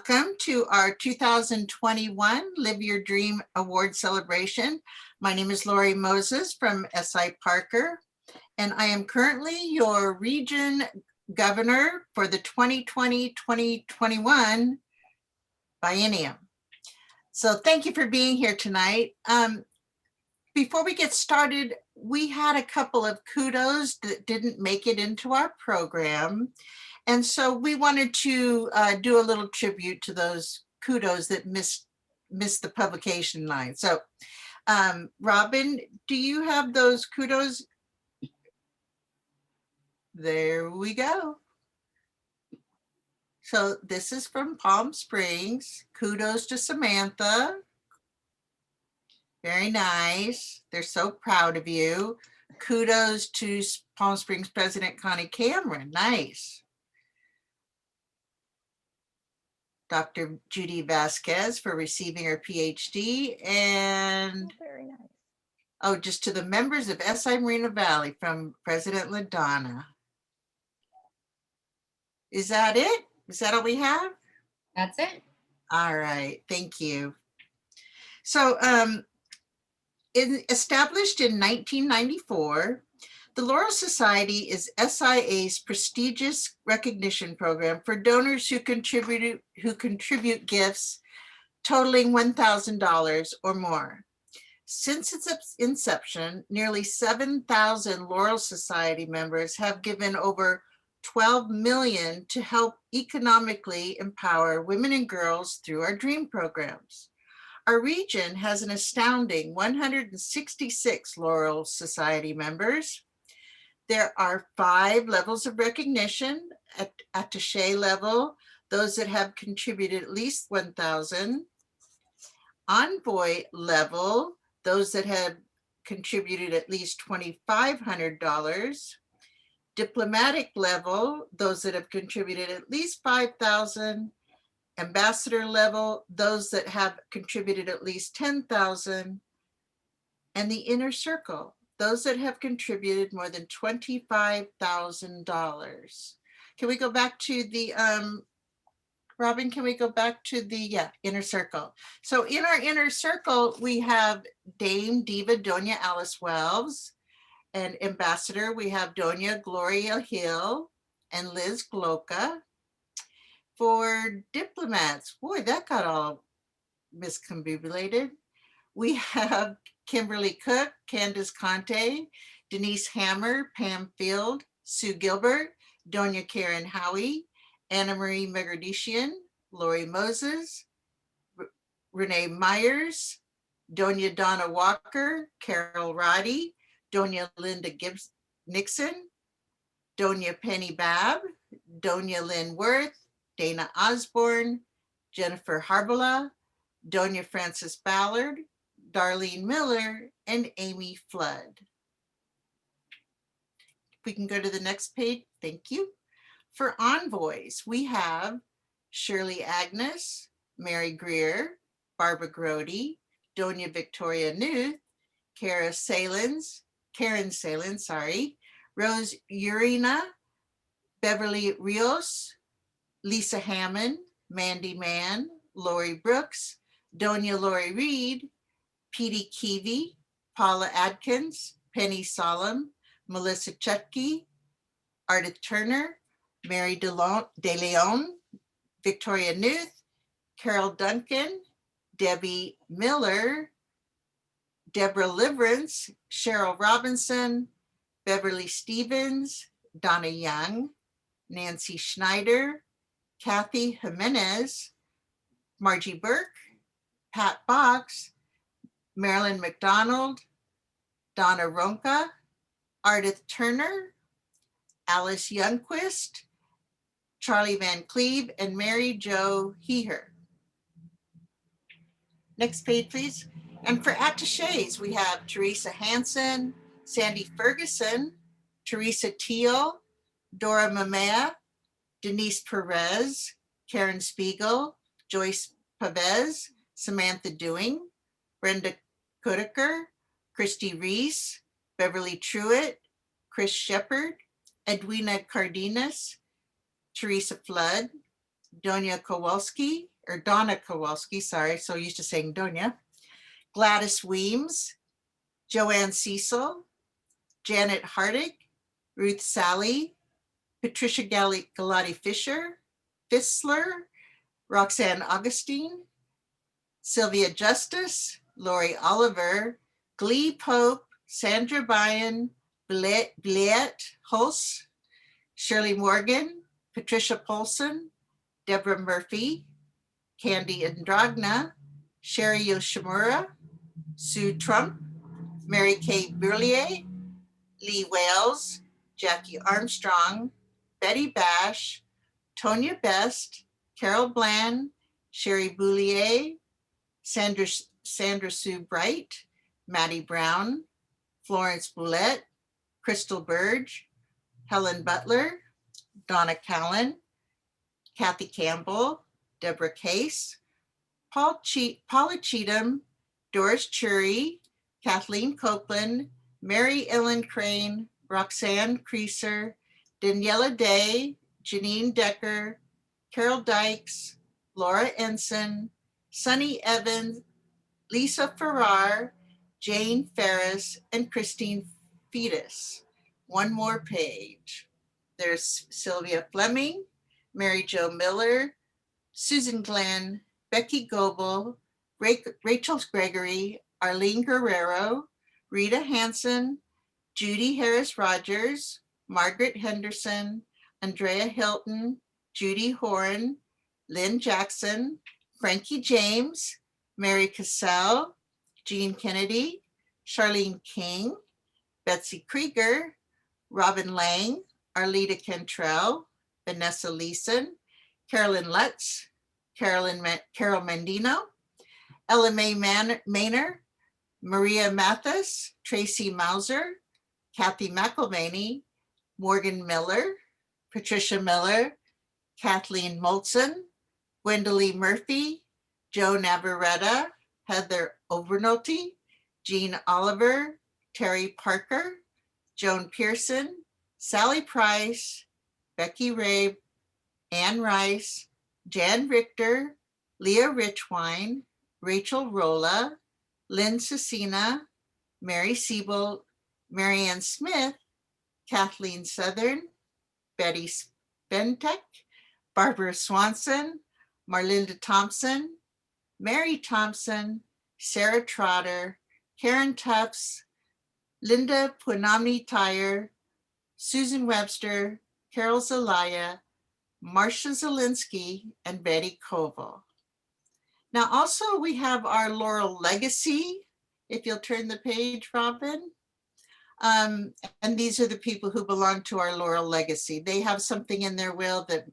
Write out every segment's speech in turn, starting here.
Welcome to our 2021 Live Your Dream Award celebration. My name is Lori Moses from SI Parker, and I am currently your region governor for the 2020-2021 biennium. So thank you for being here tonight. Before we get started, we had a couple of kudos that didn't make it into our program. And so we wanted to do a little tribute to those kudos that missed the publication line. So Robin, do you have those kudos? There we go. So this is from Palm Springs. Kudos to Samantha. Very nice. They're so proud of you. Kudos to Palm Springs President Connie Cameron. Nice. Dr. Judy Vasquez for receiving her PhD, and very nice. Oh, just to the members of SI Moreno Valley from President LaDonna. Is that it? Is that all we have? That's it. All right, thank you. So established in 1994, the Laurel Society is SIA's prestigious recognition program for donors who contribute gifts totaling $1,000 or more. Since its inception, nearly 7,000 Laurel Society members have given over $12 million to help economically empower women and girls through our DREAM programs. Our region has an astounding 166 Laurel Society members. There are 5 levels of recognition. At attaché level, those that have contributed at least $1,000. Envoy level, those that have contributed at least $2,500. Diplomatic level, those that have contributed at least $5,000. Ambassador level, those that have contributed at least $10,000. And the inner circle, those that have contributed more than $25,000. Can we go back to the, Robin, can we go back to the inner circle? So in our inner circle, we have Dame Diva Doña Alice Wells, and Ambassador, we have Doña Gloria Hill and Liz Gloca. For diplomats, boy, that got all miscombobulated. We have Kimberly Cook, Candice Conte, Denise Hammer, Pam Field, Sue Gilbert, Doña Karen Howie, Anna Marie Mccutcheon, Lori Moses, Renee Myers, Doña Donna Walker, Carol Roddy, Doña Linda Gibbs Nixon, Doña Penny Babb, Doña Lynn Worth, Dana Osborne, Jennifer Harbala, Doña Frances Ballard, Darlene Miller, and Amy Flood. If we can go to the next page, thank you. For envoys, we have Shirley Agnes, Mary Greer, Barbara Grody, Doña Victoria Newth, Karen Salins, Rose Urina, Beverly Rios, Lisa Hammond, Mandy Mann, Lori Brooks, Doña Lori Reed, Petey Keevy, Paula Adkins, Penny Solemn, Melissa Chutke, Ardith Turner, Mary De Leon, Victoria Newth, Carol Duncan, Debbie Miller, Deborah Liverance, Cheryl Robinson, Beverly Stevens, Donna Young, Nancy Schneider, Kathy Jimenez, Margie Burke, Pat Box, Marilyn McDonald, Donna Ronka, Ardith Turner, Alice Youngquist, Charlie Van Cleve, and Mary Jo Heher. Next page, please. And for attachés, we have Teresa Hansen, Sandy Ferguson, Teresa Teal, Dora Mamea, Denise Perez, Karen Spiegel, Joyce Pavez, Samantha Dewing, Brenda Kudiker, Christy Reese, Beverly Truitt, Chris Shepard, Edwina Cardenas, Teresa Flood, Doña Kowalski, or Donna Kowalski, sorry, so used to saying Donia, Gladys Weems, Joanne Cecil, Janet Hardig, Ruth Sally, Patricia Galati Fisher, Fissler, Roxanne Augustine, Sylvia Justice, Lori Oliver, Glee Pope, Sandra Bryan, Bliet Hulse, Shirley Morgan, Patricia Polson, Deborah Murphy, Candy Andragna, Sherry Yoshimura, Sue Trump, Mary Kay Burlier, Lee Wales, Jackie Armstrong, Betty Bash, Tonya Best, Carol Bland, Sherry Boulier, Sandra Sue Bright, Maddie Brown, Florence Boulette, Crystal Burge, Helen Butler, Donna Callan, Kathy Campbell, Deborah Case, Paula Cheatham, Doris Chury, Kathleen Copeland, Mary Ellen Crane, Roxanne Creaser, Daniela Day, Janine Decker, Carol Dykes, Laura Ensign, Sunny Evans, Lisa Farrar, Jane Ferris, and Christine Fetus. One more page. There's Sylvia Fleming, Mary Jo Miller, Susan Glenn, Becky Goebel, Rachel Gregory, Arlene Guerrero, Rita Hanson, Judy Harris Rogers, Margaret Henderson, Andrea Hilton, Judy Horan, Lynn Jackson, Frankie James, Mary Cassell, Jean Kennedy, Charlene King, Betsy Krieger, Robin Lang, Arlita Cantrell, Vanessa Leeson, Carolyn Lutz, Carol Mendino, Ella Mae Maynor, Maria Mathis, Tracy Mauser, Kathy McElvaney, Morgan Miller, Patricia Miller, Kathleen Molson, Gwendoline Murphy, Joe Navarrete, Heather Overnoty, Jean Oliver, Terry Parker, Joan Pearson, Sally Price, Becky Rabe, Ann Rice, Jan Richter, Leah Richwine, Rachel Rolla, Lynn Cecina, Mary Siebold, Marianne Smith, Kathleen Southern, Betty Spentek, Barbara Swanson, Marlinda Thompson, Mary Thompson, Sarah Trotter, Karen Tufts, Linda Punami Tyre, Susan Webster, Carol Zelaya, Marcia Zelinsky, and Betty Koval. Now also we have our Laurel Legacy. If you'll turn the page, Robin. And these are the people who belong to our Laurel Legacy. They have something in their will that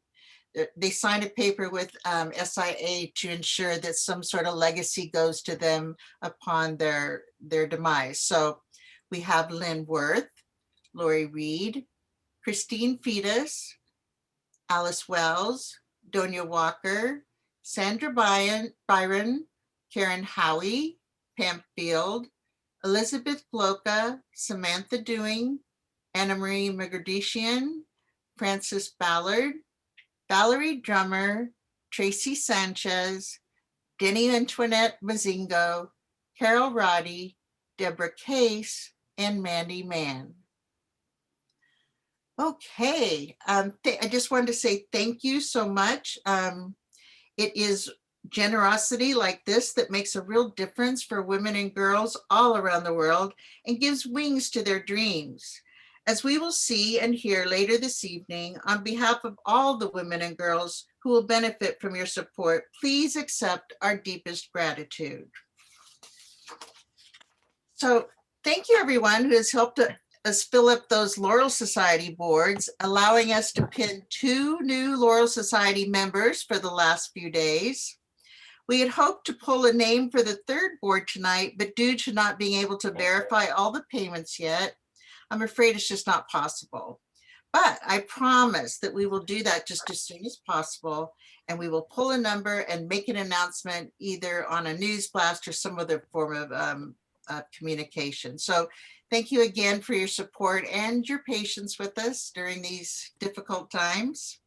they sign a paper with SIA to ensure that some sort of legacy goes to them upon their demise. So we have Lynn Worth, Lori Reed, Christine Fetus, Alice Wells, Donia Walker, Sandra Byron, Karen Howie, Pam Field, Elizabeth Bloka, Samantha Dewing, Anna Marie Megardishian, Frances Ballard, Valerie Drummer, Tracy Sanchez, Denny Antoinette Mazingo, Carol Roddy, Deborah Case, and Mandy Mann. Okay, I just wanted to say thank you so much. It is generosity like this that makes a real difference for women and girls all around the world and gives wings to their dreams. As we will see and hear later this evening, on behalf of all the women and girls who will benefit from your support, please accept our deepest gratitude. So thank you everyone who has helped us fill up those Laurel Society boards, allowing us to pin 2 new Laurel Society members for the last few days. We had hoped to pull a name for the 3rd board tonight, but due to not being able to verify all the payments yet, I'm afraid it's just not possible. But I promise that we will do that just as soon as possible, and we will pull a number and make an announcement either on a news blast or some other form of communication. So thank you again for your support and your patience with us during these difficult times.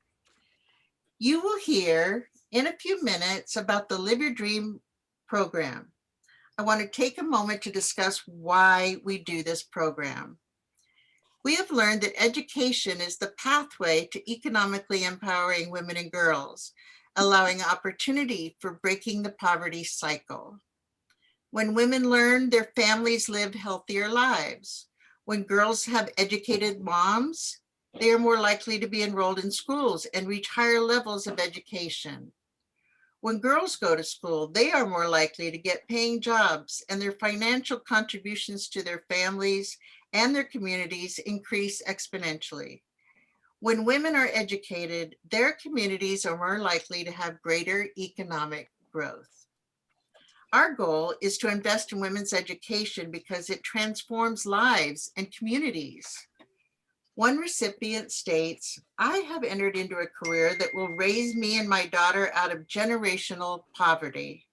You will hear in a few minutes about the Live Your Dream program. I want to take a moment to discuss why we do this program. We have learned that education is the pathway to economically empowering women and girls, allowing opportunity for breaking the poverty cycle. When women learn, their families live healthier lives. When girls have educated moms, they are more likely to be enrolled in schools and reach higher levels of education. When girls go to school, they are more likely to get paying jobs, and their financial contributions to their families and their communities increase exponentially. When women are educated, their communities are more likely to have greater economic growth. Our goal is to invest in women's education because it transforms lives and communities. One recipient states, "I have entered into a career that will raise me and my daughter out of generational poverty."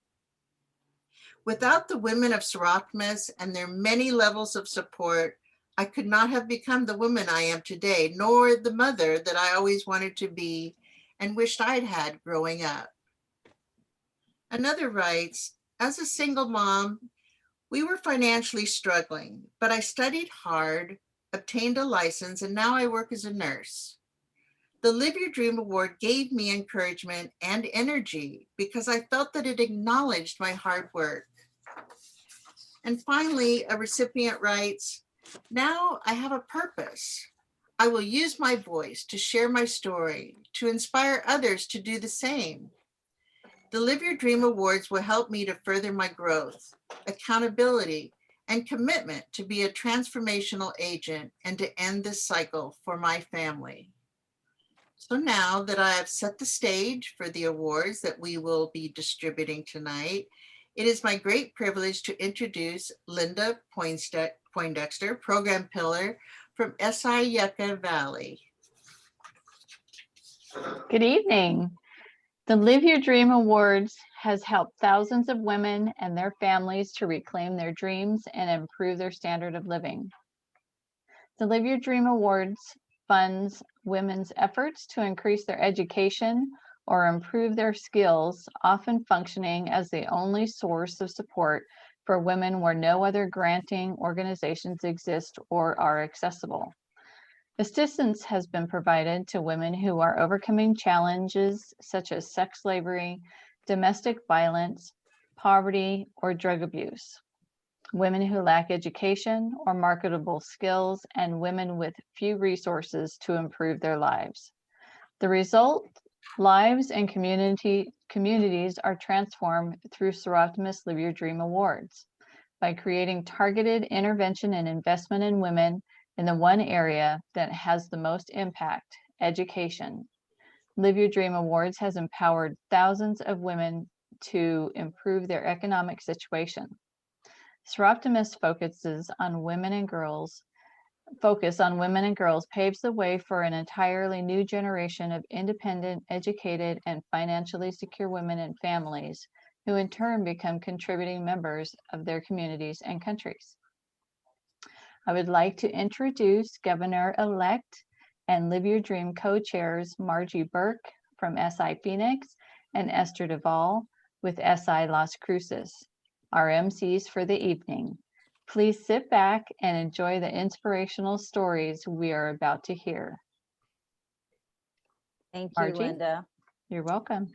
Without the women of Seroptimus and their many levels of support, I could not have become the woman I am today, nor the mother that I always wanted to be and wished I'd had growing up. Another writes, "As a single mom, we were financially struggling, but I studied hard, obtained a license, and now I work as a nurse. The Live Your Dream Award gave me encouragement and energy because I felt that it acknowledged my hard work." And finally, a recipient writes, "Now I have a purpose. I will use my voice to share my story, to inspire others to do the same. The Live Your Dream Awards will help me to further my growth, accountability, and commitment to be a transformational agent and to end this cycle for my family." So now that I have set the stage for the awards that we will be distributing tonight, it is my great privilege to introduce Linda Poindexter, Program Pillar from SI Yucca Valley. Good evening. The Live Your Dream Awards has helped thousands of women and their families to reclaim their dreams and improve their standard of living. The Live Your Dream Awards funds women's efforts to increase their education or improve their skills, often functioning as the only source of support for women where no other granting organizations exist or are accessible. Assistance has been provided to women who are overcoming challenges such as sex slavery, domestic violence, poverty, or drug abuse, women who lack education or marketable skills, and women with few resources to improve their lives. The result, lives and communities are transformed through Seroptimus Live Your Dream Awards. By creating targeted intervention and investment in women in the one area that has the most impact, education, Live Your Dream Awards has empowered thousands of women to improve their economic situation. Seroptimus focuses on women and girls paves the way for an entirely new generation of independent, educated, and financially secure women and families who in turn become contributing members of their communities and countries. I would like to introduce Governor-elect and Live Your Dream co-chairs Margie Burke from SI Phoenix and Esther Duvall with SI Las Cruces, our MCs for the evening. Please sit back and enjoy the inspirational stories we are about to hear. Thank you, Margie? Linda. You're welcome.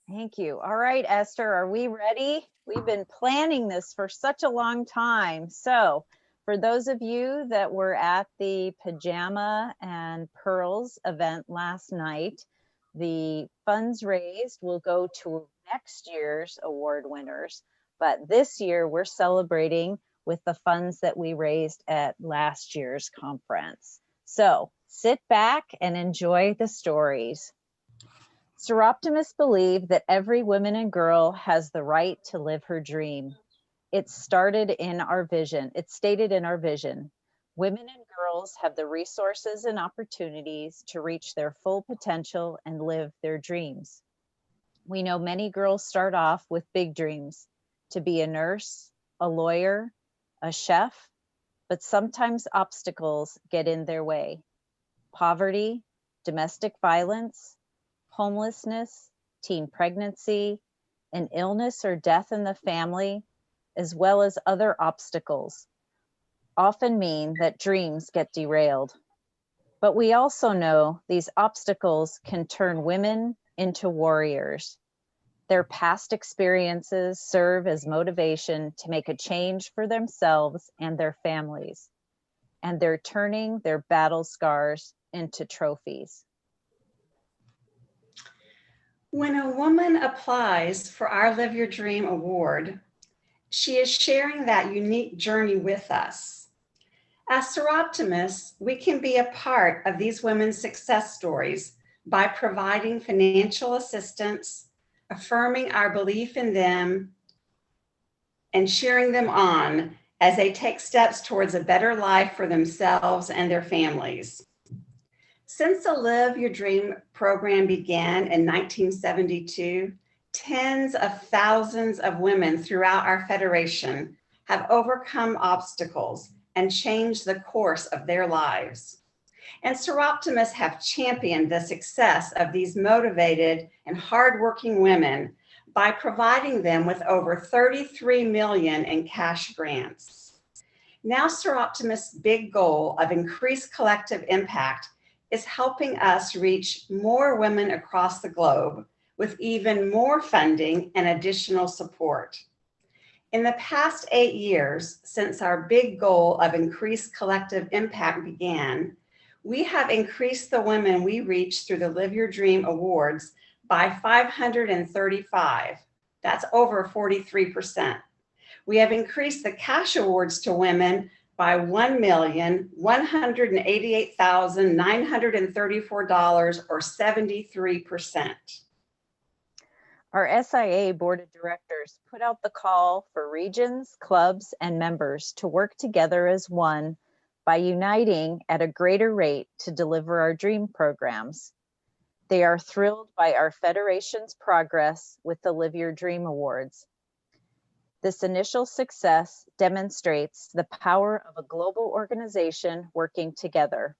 Thank you. All right, Esther, are we ready? We've been planning this for such a long time. So for those of you that were at the Pajama and Pearls event last night, the funds raised will go to next year's award winners. But this year we're celebrating with the funds that we raised at last year's conference. So sit back and enjoy the stories. Seroptimus believed that every woman and girl has the right to live her dream. It's stated in our vision. Women and girls have the resources and opportunities to reach their full potential and live their dreams. We know many girls start off with big dreams, to be a nurse, a lawyer, a chef, but sometimes obstacles get in their way. Poverty, domestic violence, homelessness, teen pregnancy, an illness or death in the family, as well as other obstacles, often mean that dreams get derailed. But we also know these obstacles can turn women into warriors. Their past experiences serve as motivation to make a change for themselves and their families, and they're turning their battle scars into trophies. When a woman applies for our Live Your Dream Award, she is sharing that unique journey with us. As Seroptimists, we can be a part of these women's success stories by providing financial assistance, affirming our belief in them, and cheering them on as they take steps towards a better life for themselves and their families. Since the Live Your Dream program began in 1972, tens of thousands of women throughout our federation have overcome obstacles and changed the course of their lives. And Seroptimists have championed the success of these motivated and hardworking women by providing them with over 33 million in cash grants. Now Seroptimists' big goal of increased collective impact is helping us reach more women across the globe with even more funding and additional support. In the past 8 years, since our big goal of increased collective impact began, we have increased the women we reach through the Live Your Dream Awards by 535. That's over 43%. We have increased the cash awards to women by $1,188,934, or 73%. Our SIA Board of Directors put out the call for regions, clubs, and members to work together as one by uniting at a greater rate to deliver our dream programs. They are thrilled by our Federation's progress with the Live Your Dream Awards. This initial success demonstrates the power of a global organization working together.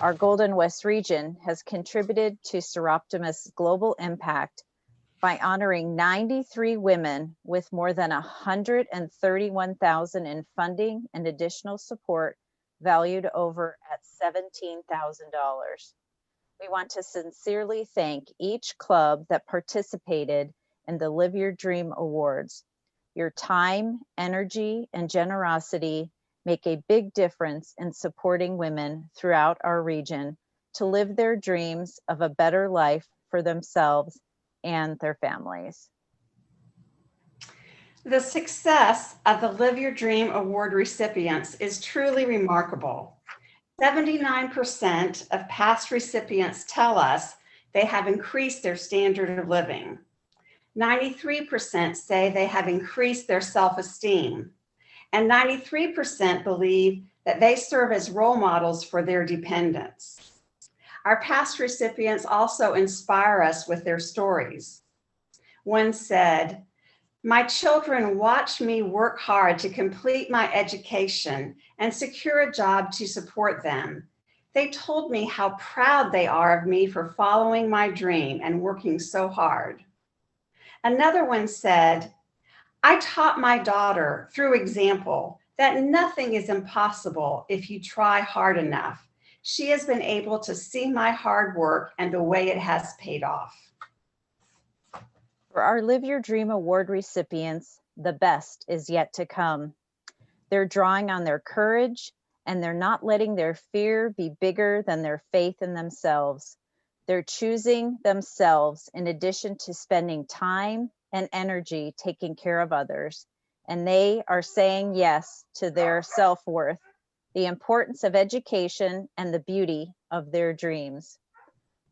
Our Golden West region has contributed to Seroptimists' global impact by honoring 93 women with more than $131,000 in funding and additional support valued over at $17,000. We want to sincerely thank each club that participated in the Live Your Dream Awards. Your time, energy, and generosity make a big difference in supporting women throughout our region to live their dreams of a better life for themselves and their families. The success of the Live Your Dream Award recipients is truly remarkable. 79% of past recipients tell us they have increased their standard of living. 93% say they have increased their self-esteem, and 93% believe that they serve as role models for their dependents. Our past recipients also inspire us with their stories. One said, "My children watch me work hard to complete my education and secure a job to support them. They told me how proud they are of me for following my dream and working so hard." Another one said, "I taught my daughter through example that nothing is impossible if you try hard enough. She has been able to see my hard work and the way it has paid off." For our Live Your Dream Award recipients, the best is yet to come. They're drawing on their courage, and they're not letting their fear be bigger than their faith in themselves. They're choosing themselves in addition to spending time and energy taking care of others, and they are saying yes to their self-worth, the importance of education, and the beauty of their dreams.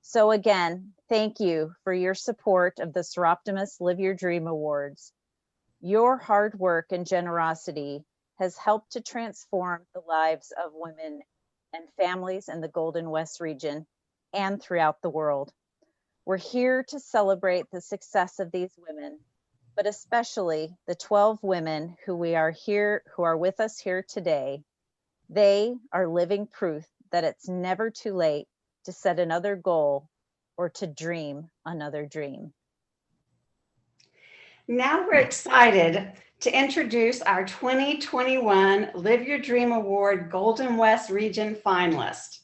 So again, thank you for your support of the Seroptimists Live Your Dream Awards. Your hard work and generosity has helped to transform the lives of women and families in the Golden West region and throughout the world. We're here to celebrate the success of these women, but especially the 12 women who are with us here today. They are living proof that it's never too late to set another goal or to dream another dream. Now we're excited to introduce our 2021 Live Your Dream Award Golden West Region finalist.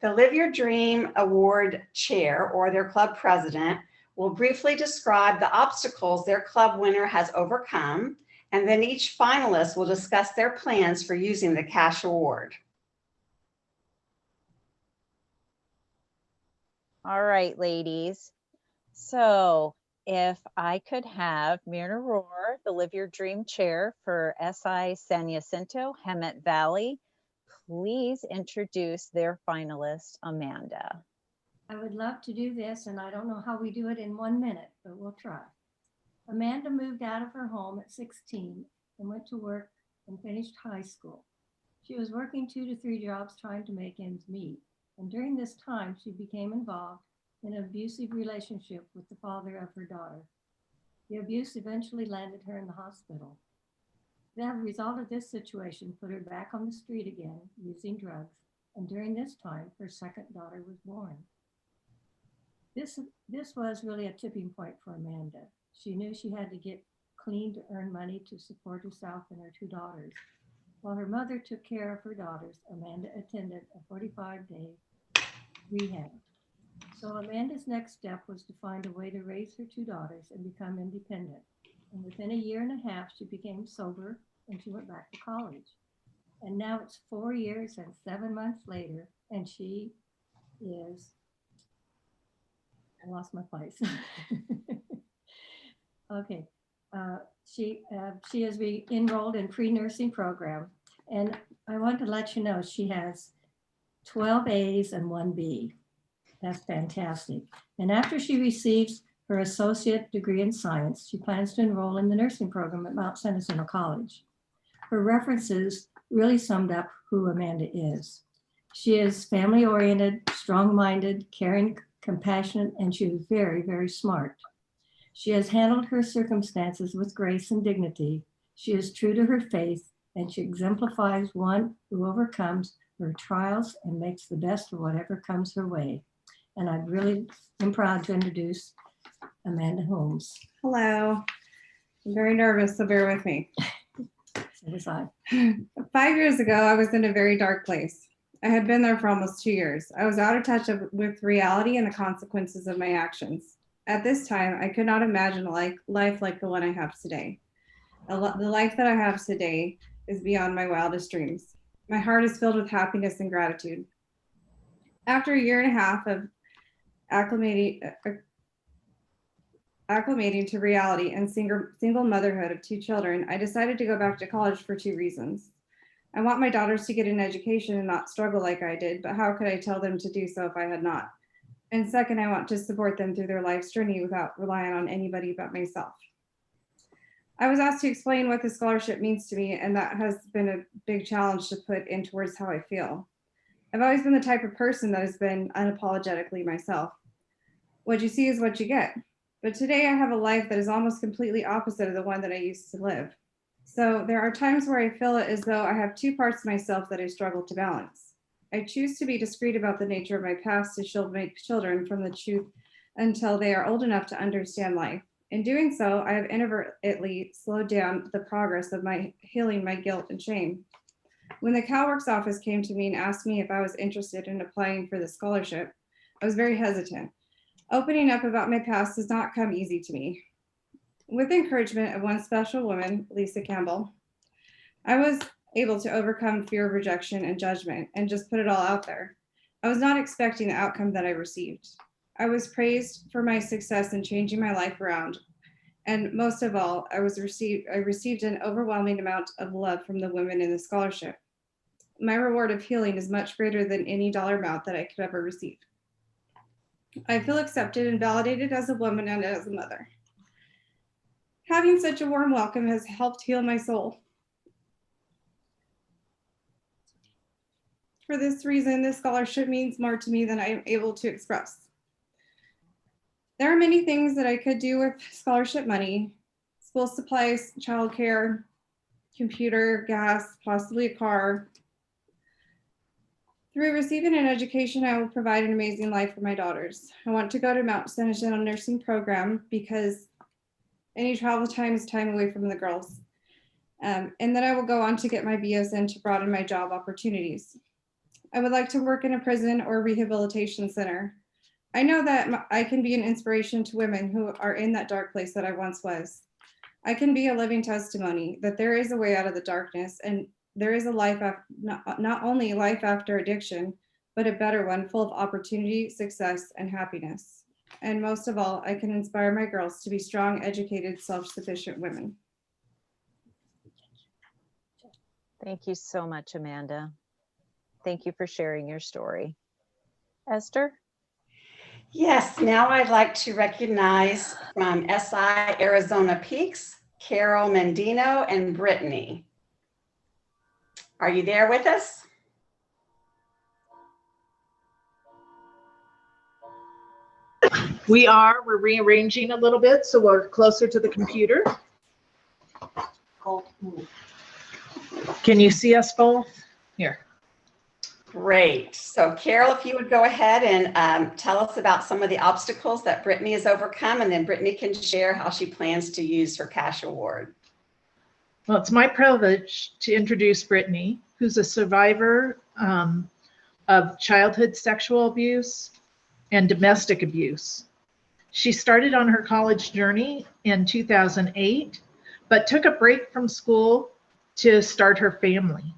The Live Your Dream Award chair, or their club president, will briefly describe the obstacles their club winner has overcome, and then each finalist will discuss their plans for using the cash award. All right, ladies. So if I could have Myrna Rohr, the Live Your Dream chair for SI San Jacinto, Hemet Valley, please introduce their finalist, Amanda. I would love to do this, and I don't know how we do it in 1 minute, but we'll try. Amanda moved out of her home at 16 and went to work and finished high school. She was working 2 to 3 jobs trying to make ends meet. And during this time, she became involved in an abusive relationship with the father of her daughter. The abuse eventually landed her in the hospital. The result of this situation put her back on the street again, using drugs. And during this time, her second daughter was born. This was really a tipping point for Amanda. She knew she had to get clean to earn money to support herself and her 2 daughters. While her mother took care of her daughters, Amanda attended a 45-day rehab. So Amanda's next step was to find a way to raise her 2 daughters and become independent. And within a year and a half, she became sober and she went back to college. And now it's 4 years and 7 months later, and she is, I lost my place. Okay, she is enrolled in pre-nursing program, and I want to let you know she has 12 A's and 1 B. That's fantastic. And after she receives her associate degree in science, she plans to enroll in the nursing program at Mount San Jacinto College. Her references really summed up who Amanda is. She is family-oriented, strong-minded, caring, compassionate, and she is very, very smart. She has handled her circumstances with grace and dignity. She is true to her faith, and she exemplifies one who overcomes her trials and makes the best of whatever comes her way. And I really am proud to introduce Amanda Holmes. Hello. I'm very nervous, so bear with me. So was I. 5 years ago, I was in a very dark place. I had been there for almost 2 years. I was out of touch with reality and the consequences of my actions. At this time, I could not imagine a life like the one I have today. The life that I have today is beyond my wildest dreams. My heart is filled with happiness and gratitude. After a year and a half of acclimating to reality and single motherhood of 2 children, I decided to go back to college for 2 reasons. I want my daughters to get an education and not struggle like I did, but how could I tell them to do so if I had not? And second, I want to support them through their life's journey without relying on anybody but myself. I was asked to explain what the scholarship means to me, and that has been a big challenge to put in towards how I feel. I've always been the type of person that has been unapologetically myself. What you see is what you get. But today I have a life that is almost completely opposite of the one that I used to live. So there are times where I feel as though I have 2 parts of myself that I struggle to balance. I choose to be discreet about the nature of my past to shield my children from the truth until they are old enough to understand life. In doing so, I have inadvertently slowed down the progress of my healing my guilt and shame. When the CalWorks office came to me and asked me if I was interested in applying for the scholarship, I was very hesitant. Opening up about my past does not come easy to me. With the encouragement of one special woman, Lisa Campbell, I was able to overcome fear of rejection and judgment and just put it all out there. I was not expecting the outcome that I received. I was praised for my success in changing my life around. And most of all, I received an overwhelming amount of love from the women in the scholarship. My reward of healing is much greater than any dollar amount that I could ever receive. I feel accepted and validated as a woman and as a mother. Having such a warm welcome has helped heal my soul. For this reason, this scholarship means more to me than I am able to express. There are many things that I could do with scholarship money: school supplies, childcare, computer, gas, possibly a car. Through receiving an education, I will provide an amazing life for my daughters. I want to go to Mount Sinai General Nursing Program because any travel time is time away from the girls. And then I will go on to get my BSN to broaden my job opportunities. I would like to work in a prison or rehabilitation center. I know that I can be an inspiration to women who are in that dark place that I once was. I can be a living testimony that there is a way out of the darkness, and there is a life, not only life after addiction, but a better one full of opportunity, success, and happiness. And most of all, I can inspire my girls to be strong, educated, self-sufficient women. Thank you so much, Amanda. Thank you for sharing your story. Esther? Yes, now I'd like to recognize from SI Arizona Peaks, Carol Mendino and Brittany. Are you there with us? We're rearranging a little bit, so we're closer to the computer. Can you see us both? Here. Great. So Carol, if you would go ahead and tell us about some of the obstacles that Brittany has overcome, and then Brittany can share how she plans to use her cash award. Well, it's my privilege to introduce Brittany, who's a survivor of childhood sexual abuse and domestic abuse. She started on her college journey in 2008, but took a break from school to start her family.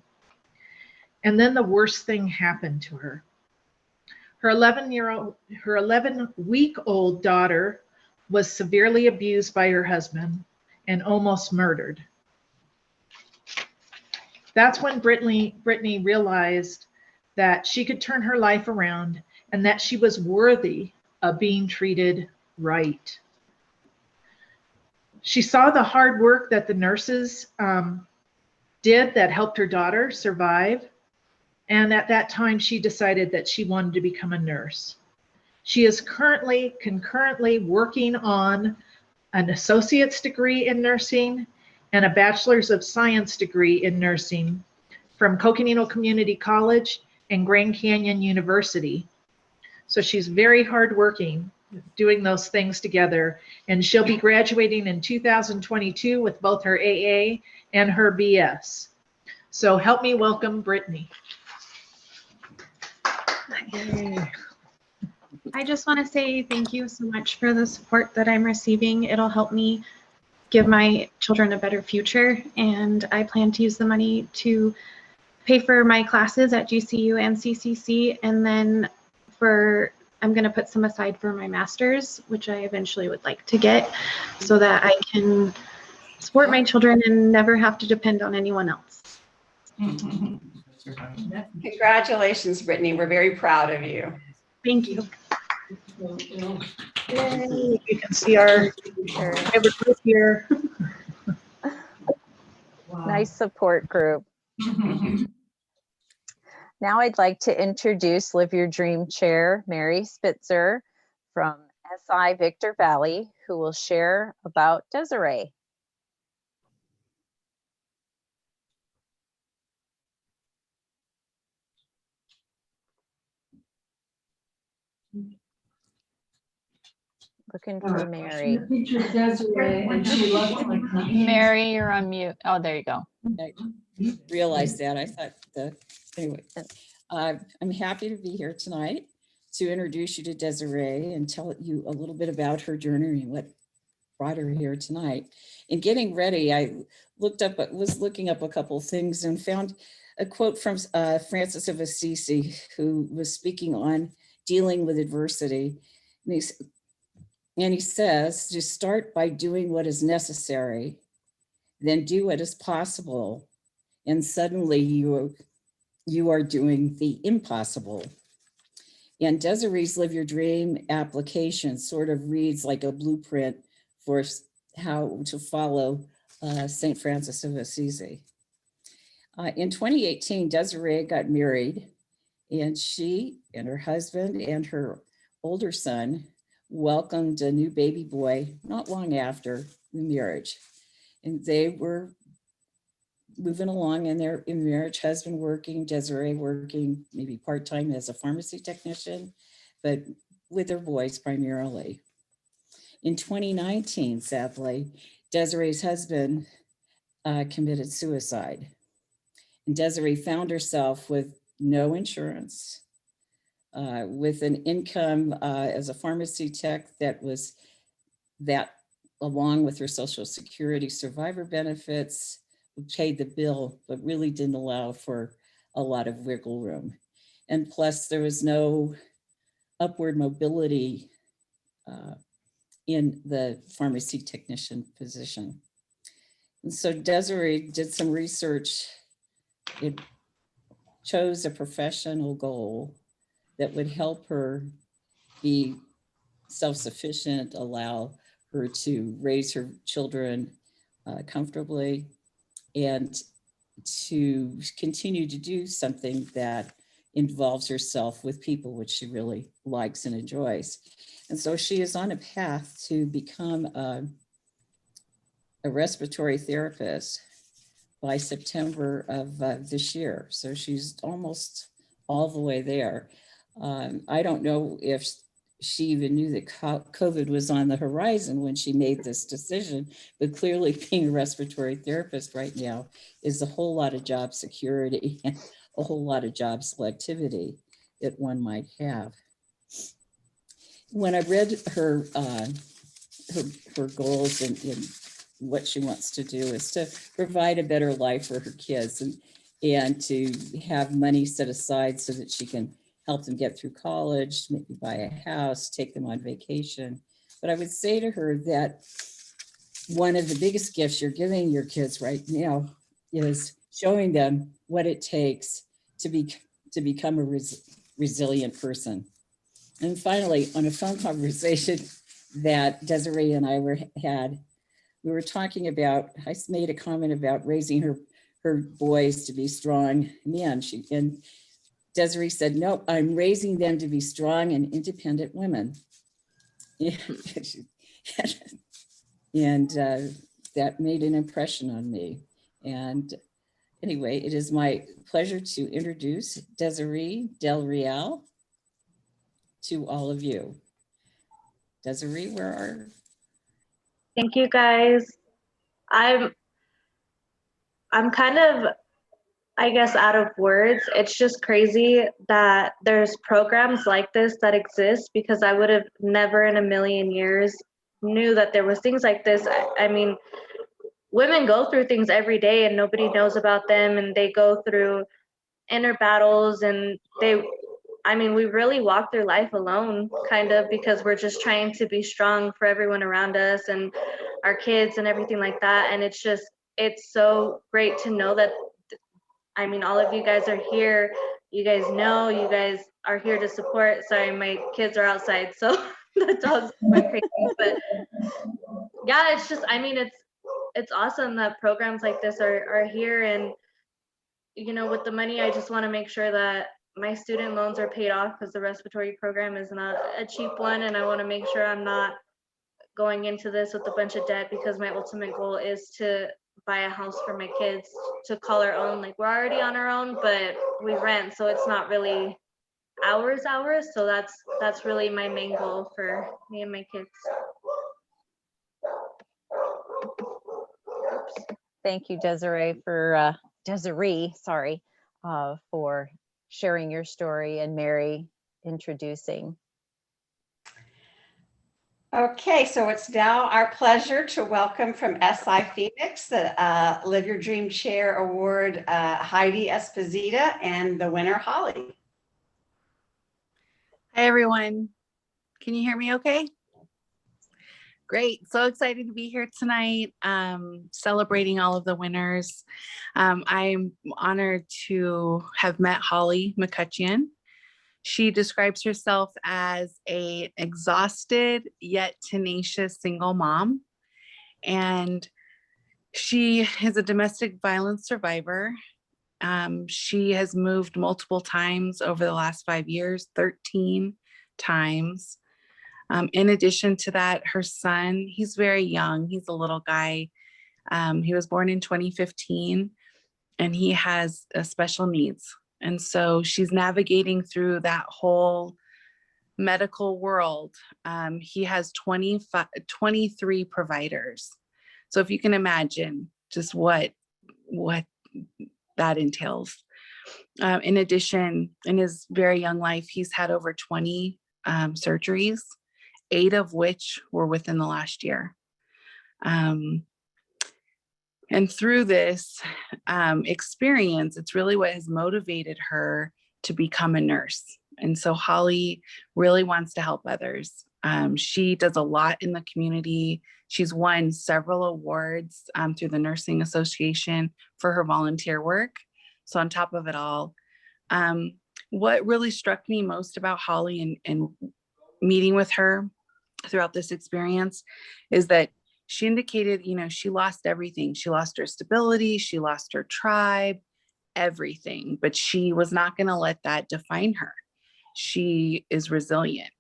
And then the worst thing happened to her. Her 11-week-old daughter was severely abused by her husband and almost murdered. That's when Brittany realized that she could turn her life around and that she was worthy of being treated right. She saw the hard work that the nurses did that helped her daughter survive. And at that time, she decided that she wanted to become a nurse. She is concurrently working on an associate's degree in nursing and a bachelor's of science degree in nursing from Coconino Community College and Grand Canyon University. So she's very hardworking doing those things together. And she'll be graduating in 2022 with both her AA and her BS. So help me welcome Brittany. I just want to say thank you so much for the support that I'm receiving. It'll help me give my children a better future, and I plan to use the money to pay for my classes at GCU and CCC, and then I'm going to put some aside for my master's, which I eventually would like to get, so that I can support my children and never have to depend on anyone else. Congratulations, Brittany. We're very proud of you. Thank you. Yay, you can see our favorite group here. Nice support group. Now I'd like to introduce Live Your Dream Chair, Mary Spitzer from SI Victor Valley, who will share about Desiree. Looking for Mary. Mary, you're on mute. Oh, there you go. I realized that. I thought anyway, I'm happy to be here tonight to introduce you to Desiree and tell you a little bit about her journey and what brought her here tonight. In getting ready, I was looking up a couple of things and found a quote from Francis of Assisi, who was speaking on dealing with adversity. And he says, to start by doing what is necessary, then do what is possible, and suddenly you are doing the impossible. And Desiree's Live Your Dream application sort of reads like a blueprint for how to follow St. Francis of Assisi. In 2018, Desiree got married, and she and her husband and her older son welcomed a new baby boy not long after the marriage. And they were moving along in their marriage, husband working, Desiree working maybe part-time as a pharmacy technician, but with their boys primarily. In 2019, sadly, Desiree's husband committed suicide. And Desiree found herself with no insurance, with an income as a pharmacy tech that along with her Social Security survivor benefits, paid the bill, but really didn't allow for a lot of wiggle room. And plus there was no upward mobility in the pharmacy technician position. And so Desiree did some research. It chose a professional goal that would help her be self-sufficient, allow her to raise her children comfortably, and to continue to do something that involves herself with people, which she really likes and enjoys. And so she is on a path to become a respiratory therapist by September of this year. So she's almost all the way there. I don't know if she even knew that COVID was on the horizon when she made this decision, but clearly being a respiratory therapist right now is a whole lot of job security and a whole lot of job selectivity that one might have. When I read her goals and what she wants to do is to provide a better life for her kids and to have money set aside so that she can help them get through college, maybe buy a house, take them on vacation. But I would say to her that one of the biggest gifts you're giving your kids right now is showing them what it takes to become a resilient person. And finally, on a phone conversation that Desiree and I had, we were talking about, I made a comment about raising her boys to be strong men. And Desiree said, no, I'm raising them to be strong and independent women. And that made an impression on me. And anyway, it is my pleasure to introduce Desiree Del Real to all of you. Desiree, where are you? Thank you, guys. I'm kind of, I guess, out of words. It's just crazy that there's programs like this that exist, because I would have never in a million years knew that there was things like this. I mean, women go through things every day and nobody knows about them, and they go through inner battles, and we really walk through life alone, kind of, because we're just trying to be strong for everyone around us and our kids and everything like that. And it's so great to know that, all of you guys are here. You guys know, you guys are here to support. Sorry, my kids are outside, so the dogs went crazy. But yeah, it's just, it's awesome that programs like this are here. And, with the money, I just want to make sure that my student loans are paid off, because the respiratory program is not a cheap one. And I want to make sure I'm not going into this with a bunch of debt, because my ultimate goal is to buy a house for my kids to call our own. Like, we're already on our own, but we rent, so it's not really ours. So that's really my main goal for me and my kids. Oops. Thank you, Desiree, for sharing your story, and Mary introducing. Okay, so it's now our pleasure to welcome from SI Phoenix, the Live Your Dream Chair Award, Heidi Esposito, and the winner, Holly. Hi, everyone. Can you hear me okay? Great. So excited to be here tonight, celebrating all of the winners. I'm honored to have met Holly Mccutcheon. She describes herself as an exhausted yet tenacious single mom. And she is a domestic violence survivor. She has moved multiple times over the last 5 years, 13 times. In addition to that, her son, he's very young. He's a little guy. He was born in 2015. and he has special needs. And so she's navigating through that whole medical world. He has 23 providers. So if you can imagine just what that entails. In addition, in his very young life, he's had over 20 surgeries, 8 of which were within the last year. And through this experience, it's really what has motivated her to become a nurse. And so Holly really wants to help others. She does a lot in the community. She's won several awards through the Nursing Association for her volunteer work. So on top of it all, what really struck me most about Holly and meeting with her throughout this experience is that she indicated, she lost everything. She lost her stability, she lost her tribe, everything, but she was not going to let that define her. She is resilient.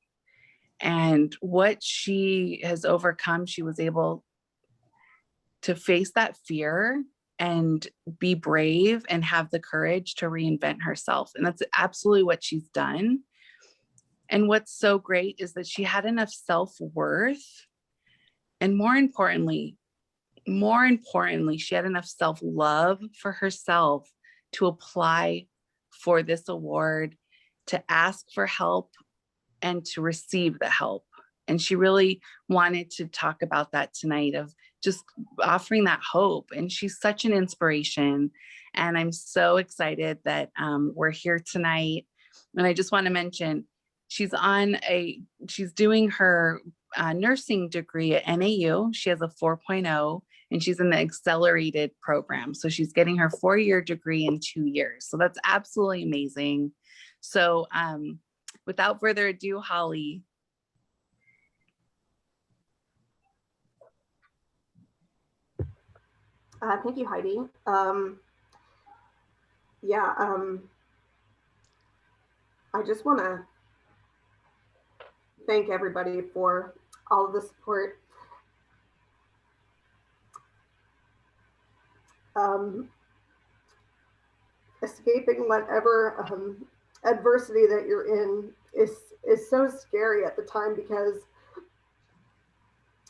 And what she has overcome, she was able to face that fear and be brave and have the courage to reinvent herself. And that's absolutely what she's done. And what's so great is that she had enough self-worth. And more importantly, she had enough self-love for herself to apply for this award, to ask for help, and to receive the help. And she really wanted to talk about that tonight, of just offering that hope. And she's such an inspiration. And I'm so excited that we're here tonight. And I just want to mention, she's doing her nursing degree at NAU. She has a 4.0 and she's in the accelerated program. So she's getting her 4-year degree in 2 years. So that's absolutely amazing. So without further ado, Holly. Thank you, Heidi. I just want to thank everybody for all of the support. Escaping whatever adversity that you're in is so scary at the time, because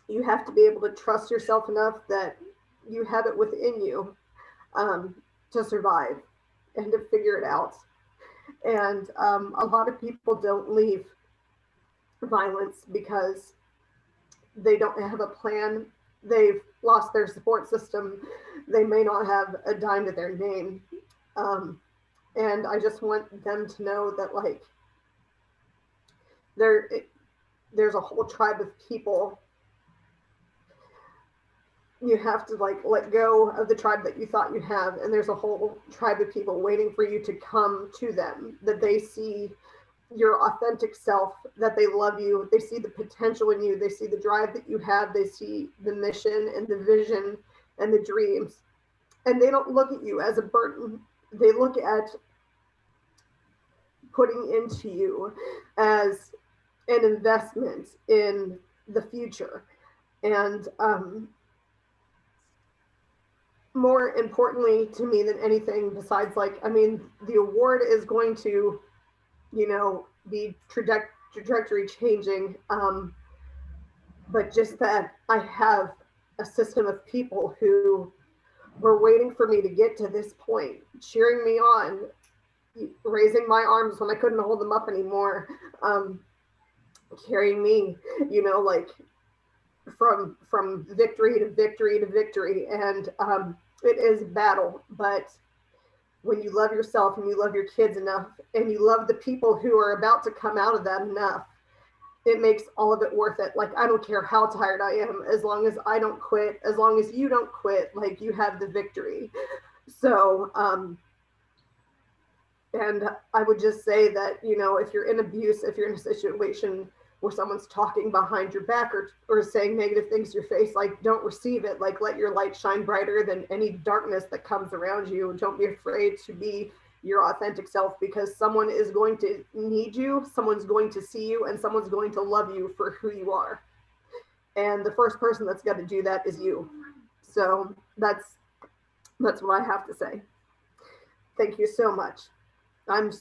you have to be able to trust yourself enough that you have it within you to survive and to figure it out. And a lot of people don't leave violence because they don't have a plan. They've lost their support system. They may not have a dime to their name. And I just want them to know that, like, there's a whole tribe of people. You have to, like, let go of the tribe that you thought you have, and there's a whole tribe of people waiting for you to come to them, that they see your authentic self, that they love you, they see the potential in you, they see the drive that you have, they see the mission and the vision and the dreams, and they don't look at you as a burden. They look at putting into you as an investment in the future. And more importantly to me than anything, besides, like, I mean, the award is going to, be trajectory changing, but just that I have a system of people who were waiting for me to get to this point, cheering me on, raising my arms when I couldn't hold them up anymore, carrying me, like from victory to victory to victory. And it is battle, but when you love yourself and you love your kids enough and you love the people who are about to come out of that enough, it makes all of it worth it. Like, I don't care how tired I am, as long as I don't quit, as long as you don't quit, like, you have the victory. So, and I would just say that, if you're in abuse, if you're in a situation where someone's talking behind your back or saying negative things to your face, like, don't receive it. Like, let your light shine brighter than any darkness that comes around you. Don't be afraid to be your authentic self, because someone is going to need you, someone's going to see you, and someone's going to love you for who you are. And the first person that's got to do that is you. So that's what I have to say. thank you so much. I'm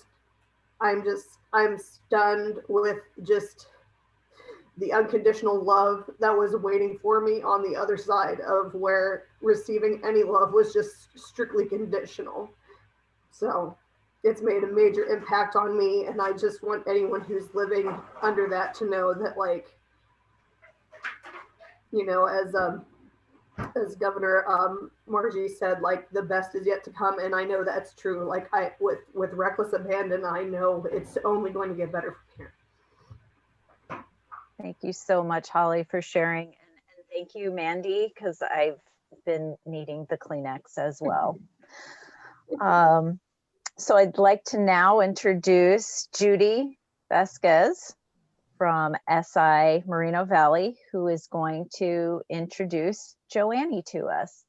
stunned with just the unconditional love that was waiting for me on the other side of where receiving any love was just strictly conditional. So it's made a major impact on me. And I just want anyone who's living under that to know that, like, you know, as Governor Margie said, like, the best is yet to come. And I know that's true. Like, with reckless abandon, I know it's only going to get better from here. Thank you so much, Holly, for sharing. And thank you, Mandy, because I've been needing the Kleenex as well. So I'd like to now introduce Judy Vasquez from SI Moreno Valley, who is going to introduce Joannie to us.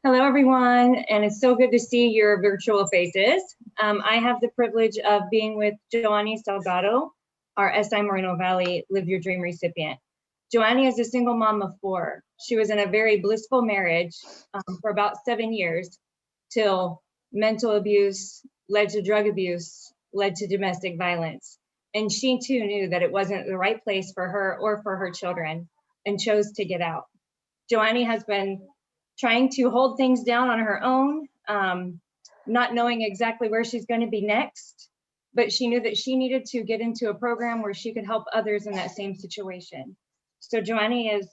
Hello, everyone, and it's so good to see your virtual faces. I have the privilege of being with Joannie Salgado, our SI Moreno Valley Live Your Dream recipient. Joannie is a single mom of 4. She was in a very blissful marriage for about 7 years till mental abuse led to drug abuse, led to domestic violence. And she too knew that it wasn't the right place for her or for her children and chose to get out. Joannie has been trying to hold things down on her own, not knowing exactly where she's going to be next, but she knew that she needed to get into a program where she could help others in that same situation. So Joannie is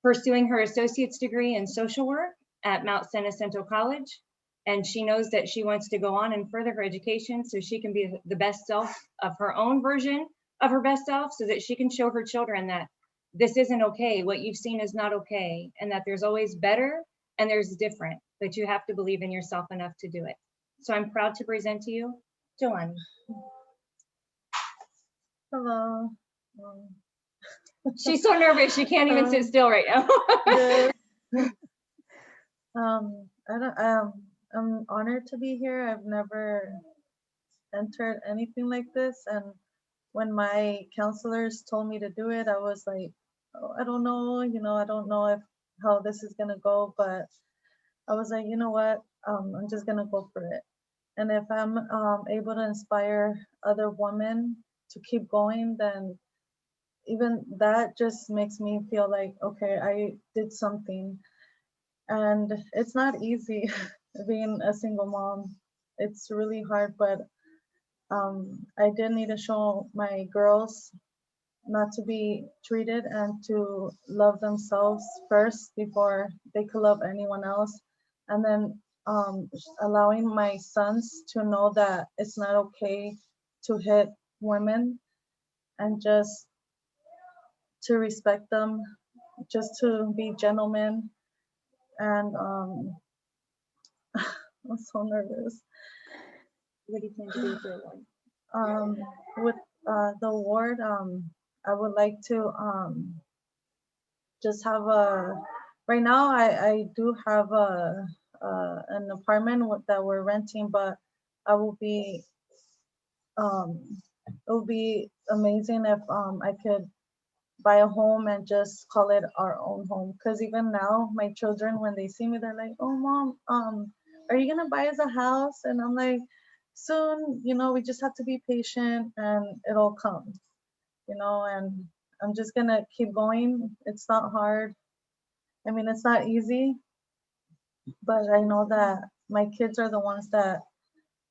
pursuing her associate's degree in social work at Mount San Jacinto College. And she knows that she wants to go on and further her education so she can be the best self of her own version of her best self, so that she can show her children that this isn't okay. What you've seen is not okay. And that there's always better and there's different, but you have to believe in yourself enough to do it. So I'm proud to present to you, Joannie. Hello. She's so nervous. She can't even sit still right now. I'm honored to be here. I've never entered anything like this. And when my counselors told me to do it, I was like, oh, I don't know, I don't know how this is gonna go, but I was like, you know what, I'm just gonna go for it. And if I'm able to inspire other women to keep going, then even that just makes me feel like, okay, I did something. And it's not easy being a single mom. It's really hard, but I did need to show my girls not to be treated and to love themselves first before they could love anyone else. And then allowing my sons to know that it's not okay to hit women and just to respect them, just to be gentlemen. And I'm so nervous. What do you plan to do for one? With the award, I would like to just have right now I do have an apartment that we're renting, but I will be, it would be amazing if I could buy a home and just call it our own home. Because even now, my children, when they see me, they're like, oh, Mom, are you gonna buy us a house? And I'm like, soon, we just have to be patient and it'll come, and I'm just gonna keep going. It's not hard. I mean, it's not easy, but I know that my kids are the ones that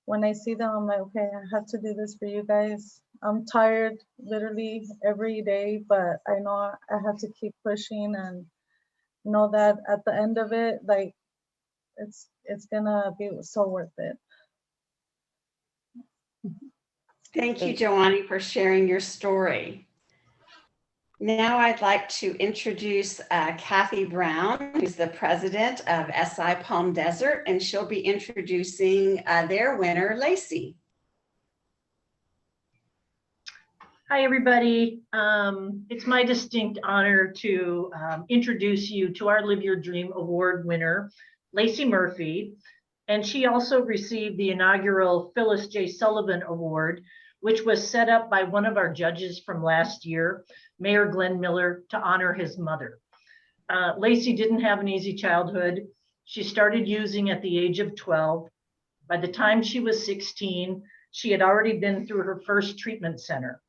when I see them, I'm like, okay, I have to do this for you guys. I'm tired literally every day, but I know I have to keep pushing and know that at the end of it, like, it's gonna be so worth it. Thank you, Joannie, for sharing your story. Now I'd like to introduce Kathy Brown, who's the president of SI Palm Desert, and she'll be introducing their winner, Lacey. Hi, everybody. It's my distinct honor to introduce you to our Live Your Dream Award winner, Lacey Murphy. And she also received the inaugural Phyllis J. Sullivan Award, which was set up by one of our judges from last year, Mayor Glenn Miller, to honor his mother. Lacey didn't have an easy childhood. She started using at the age of 12. By the time she was 16, she had already been through her first treatment center.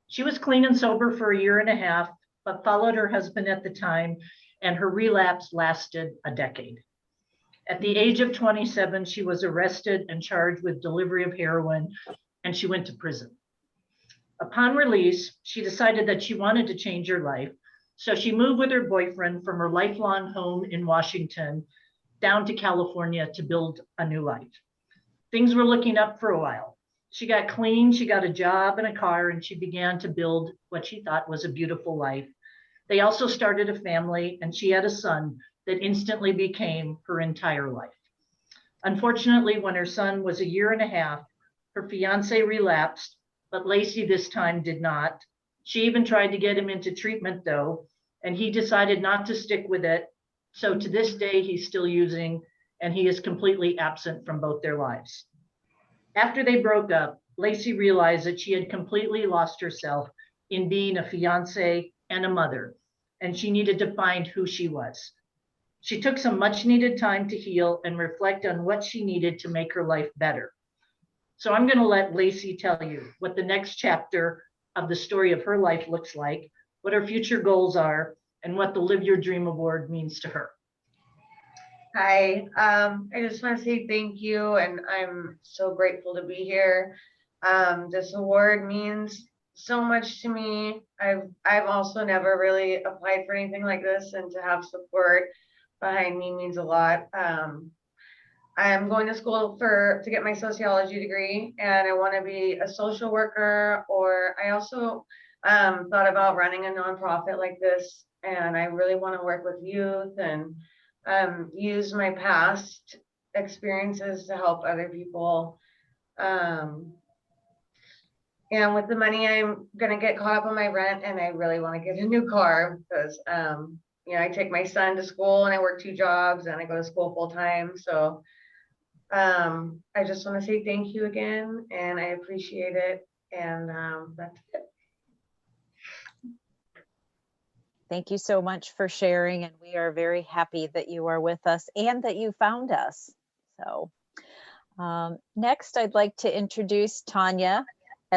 She was clean and sober for a year and a half, but followed her husband at the time, and her relapse lasted a decade. At the age of 27, she was arrested and charged with delivery of heroin, and she went to prison. Upon release, she decided that she wanted to change her life, so she moved with her boyfriend from her lifelong home in Washington down to California to build a new life. Things were looking up for a while. She got clean, she got a job and a car, and she began to build what she thought was a beautiful life. They also started a family, and she had a son that instantly became her entire life. Unfortunately, when her son was a year and a half, her fiance relapsed, but Lacey this time did not. She even tried to get him into treatment though, and he decided not to stick with it. So to this day, he's still using, and he is completely absent from both their lives. After they broke up, Lacey realized that she had completely lost herself in being a fiance and a mother, and she needed to find who she was. She took some much needed time to heal and reflect on what she needed to make her life better. So I'm going to let Lacey tell you what the next chapter of the story of her life looks like, what her future goals are, and what the Live Your Dream Award means to her. Hi, I just want to say thank you, and I'm so grateful to be here. This award means so much to me. I've also never really applied for anything like this, and to have support behind me means a lot. I'm going to school to get my sociology degree, and I want to be a social worker, or I also thought about running a nonprofit like this, and I really want to work with youth and use my past experiences to help other people. And with the money, I'm gonna get caught up on my rent, and I really want to get a new car because you know, I take my son to school and I work 2 jobs and I go to school full time. So I just want to say thank you again, and I appreciate it. And that's it. Thank you so much for sharing, and we are very happy that you are with us and that you found us. So next, I'd like to introduce Tanya,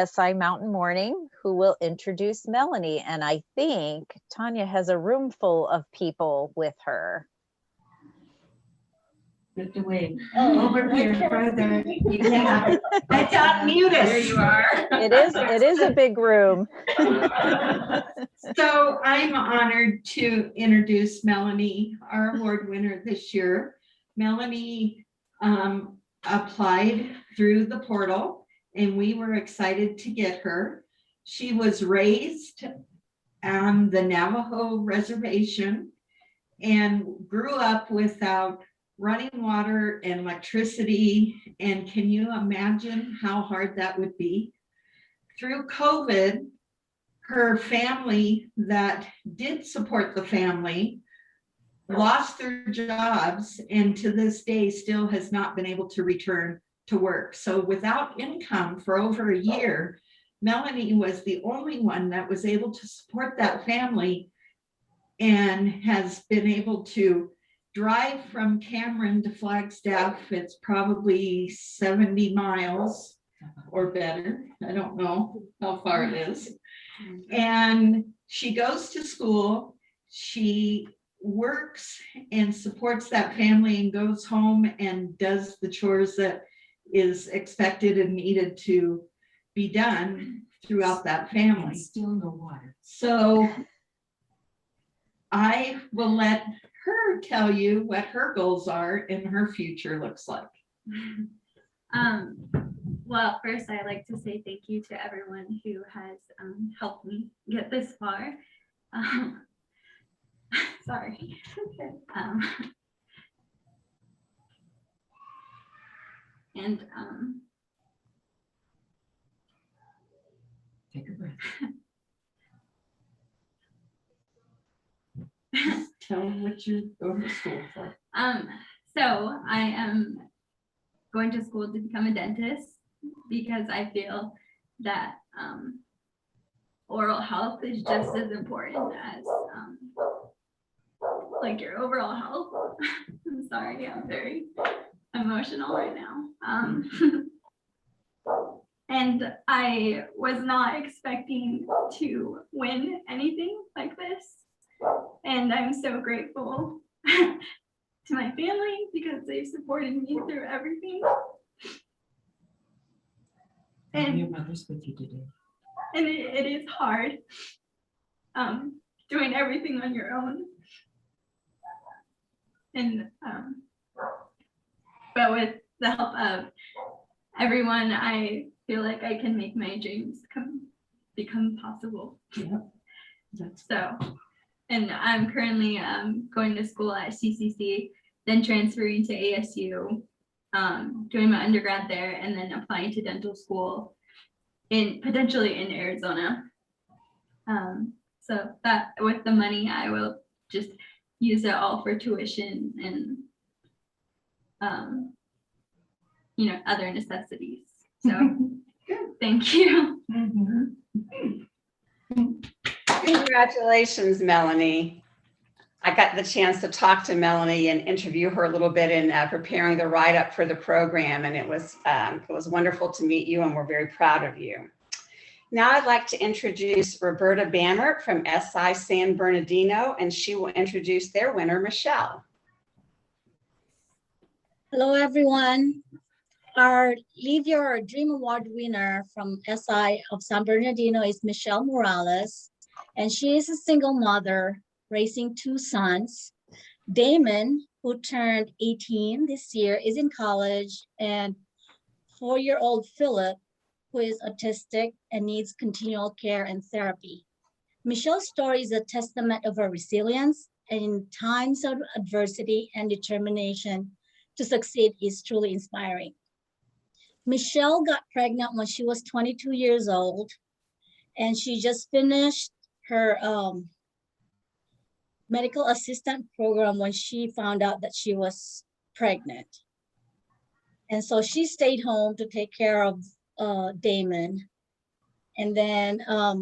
SI Mountain Morning, who will introduce Melanie. And I think Tanya has a room full of people with her. Over here further. Yeah. I got muted. There you are. It is a big room. So I'm honored to introduce Melanie, our award winner this year. Melanie applied through the portal, and we were excited to get her. She was raised on the Navajo reservation and grew up without running water and electricity. And can you imagine how hard that would be? Through COVID, her family that did support the family lost their jobs, and to this day still has not been able to return to work. So without income for over a year, Melanie was the only one that was able to support that family, and has been able to drive from Cameron to Flagstaff. It's probably 70 miles or better. I don't know how far it is. And she goes to school. She works and supports that family and goes home and does the chores that is expected and needed to be done throughout that family. Still no water. So I will let her tell you what her goals are and her future looks like. Well, first I'd like to say thank you to everyone who has helped me get this far. Sorry. Take a breath. Tell them what you're going to school for. So I am going to school to become a dentist because I feel that oral health is just as important as like your overall health. I'm sorry, I'm very emotional right now. And I was not expecting to win anything like this. And I'm so grateful to my family because they've supported me through everything. And your mother's with you today. And it is hard doing everything on your own. And but with the help of everyone, I feel like I can make my dreams become possible. Yeah. So, and I'm currently going to school at CCC, then transferring to ASU, doing my undergrad there, and then applying to dental school potentially in Arizona. So that with the money, I will just use it all for tuition and other necessities. So thank you. Congratulations, Melanie. I got the chance to talk to Melanie and interview her a little bit in preparing the write-up for the program, and it was wonderful to meet you, and we're very proud of you. Now I'd like to introduce Roberta Bannert from SI San Bernardino, and she will introduce their winner, Michelle. Hello, everyone. Our Live Your Dream Award winner from SI of San Bernardino is Michelle Morales, and she is a single mother raising two sons. Damon, who turned 18 this year, is in college, and 4-year-old Philip, who is autistic and needs continual care and therapy. Michelle's story is a testament of her resilience, and in times of adversity and determination to succeed is truly inspiring. Michelle got pregnant when she was 22 years old, and she just finished her medical assistant program when she found out that she was pregnant. And so she stayed home to take care of Damon. And then a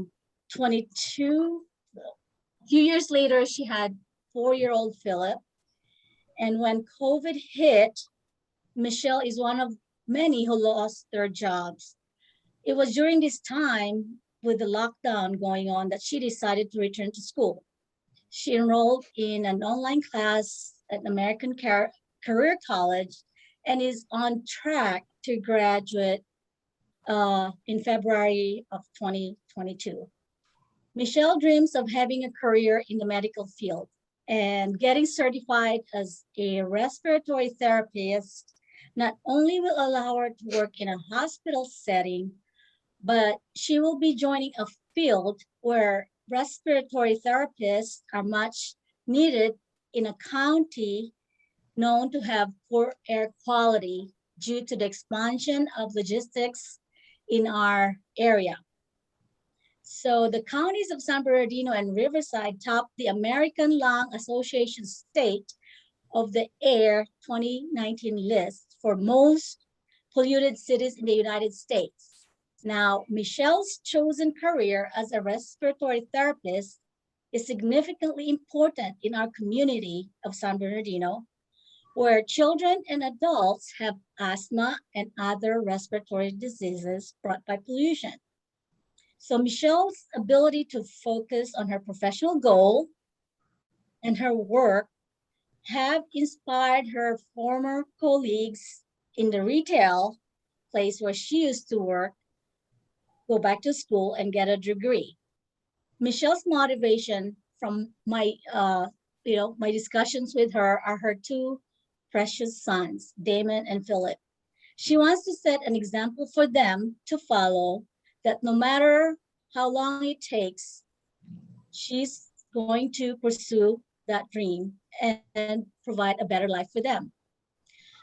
few years later, she had 4-year-old Philip. And when COVID hit, Michelle is one of many who lost their jobs. It was during this time with the lockdown going on that she decided to return to school. She enrolled in an online class at American Career College and is on track to graduate in February of 2022. Michelle dreams of having a career in the medical field, and getting certified as a respiratory therapist not only will allow her to work in a hospital setting, but she will be joining a field where respiratory therapists are much needed in a county known to have poor air quality due to the expansion of logistics in our area. So the counties of San Bernardino and Riverside topped the American Lung Association State of the Air 2019 list for most polluted cities in the United States. Now, Michelle's chosen career as a respiratory therapist is significantly important in our community of San Bernardino, where children and adults have asthma and other respiratory diseases brought by pollution. So Michelle's ability to focus on her professional goal and her work have inspired her former colleagues in the retail place where she used to work, go back to school and get a degree. Michelle's motivation from my discussions with her are her two precious sons, Damon and Philip. She wants to set an example for them to follow, that no matter how long it takes, she's going to pursue that dream and provide a better life for them.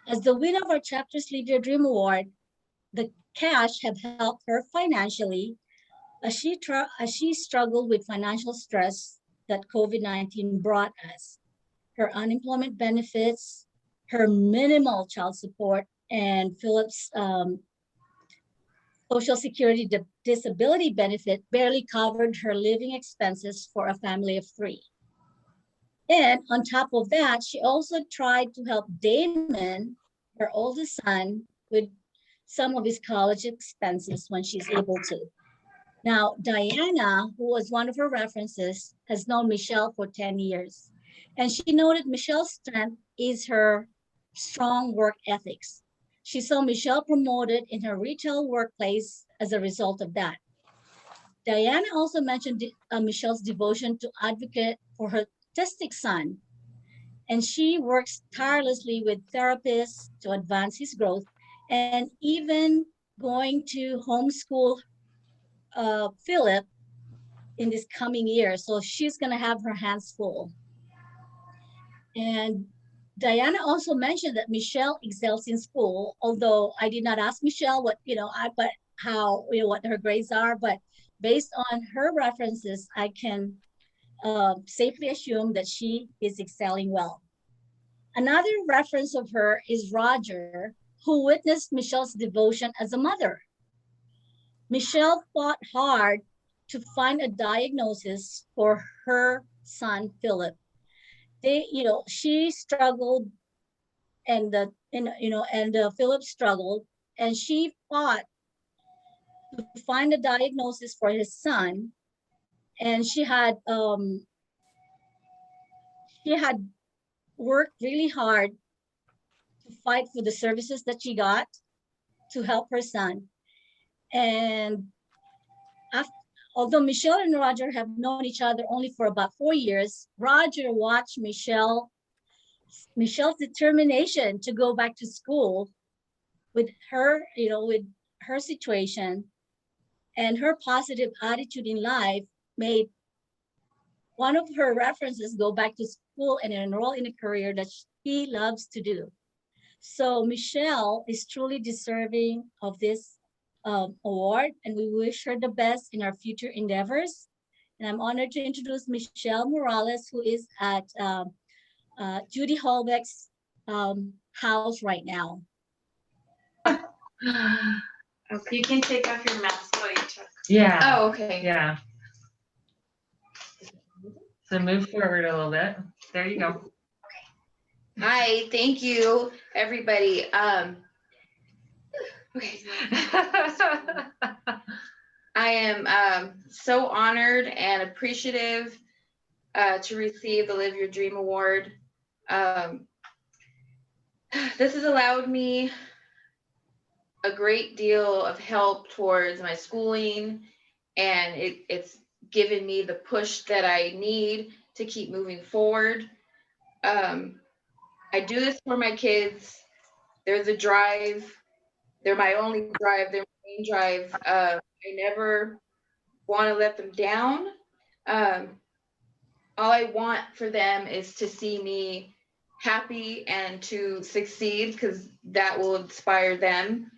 As the winner of our chapter's Live Your Dream Award, the cash have helped her financially as she struggled with financial stress that COVID-19 brought us. Her unemployment benefits, her minimal child support, and Philip's Social Security disability benefit barely covered her living expenses for a family of 3. And on top of that, she also tried to help Damon, her oldest son, with some of his college expenses when she's able to. Now, Diana, who was one of her references, has known Michelle for 10 years. And she noted Michelle's strength is her strong work ethics. She saw Michelle promoted in her retail workplace as a result of that. Diana also mentioned Michelle's devotion to advocate for her autistic son. And she works tirelessly with therapists to advance his growth, and even going to homeschool Philip in this coming year. So she's going to have her hands full. And Diana also mentioned that Michelle excels in school, although I did not ask Michelle what, but how, what her grades are, but based on her references, I can safely assume that she is excelling well. Another reference of her is Roger, who witnessed Michelle's devotion as a mother. Michelle fought hard to find a diagnosis for her son, Philip. She struggled, and Philip struggled, and she fought to find a diagnosis for his son. And she had worked really hard to fight for the services that she got to help her son. And although Michelle and Roger have known each other only for about 4 years, Roger watched Michelle's determination to go back to school with her, with her situation, and her positive attitude in life made one of her references go back to school and enroll in a career that she loves to do. So Michelle is truly deserving of this award, and we wish her the best in our future endeavors. And I'm honored to introduce Michelle Morales, who is at Judy Holbeck's house right now. Okay. You can take off your mask while you check. Yeah. Oh, okay. Yeah. So move forward a little bit. There you go. Okay. Hi, thank you, everybody. Okay. I am so honored and appreciative to receive the Live Your Dream Award. This has allowed me a great deal of help towards my schooling, and it's given me the push that I need to keep moving forward. I do this for my kids. They're the drive. They're my only drive. They're my main drive. I never want to let them down. All I want for them is to see me happy and to succeed, because that will inspire them.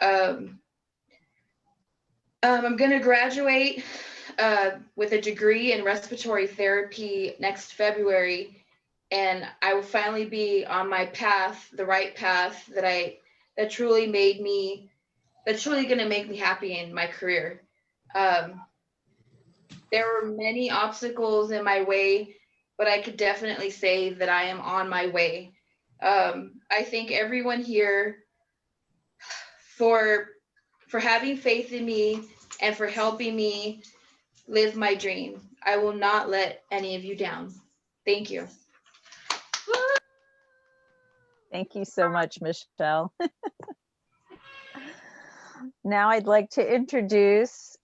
I'm going to graduate with a degree in respiratory therapy next February, and I will finally be on my path, the right path that truly going to make me happy in my career. There were many obstacles in my way, but I could definitely say that I am on my way. I thank everyone here for having faith in me and for helping me live my dream. I will not let any of you down. Thank you. Thank you so much, Michelle. Now I'd like to introduce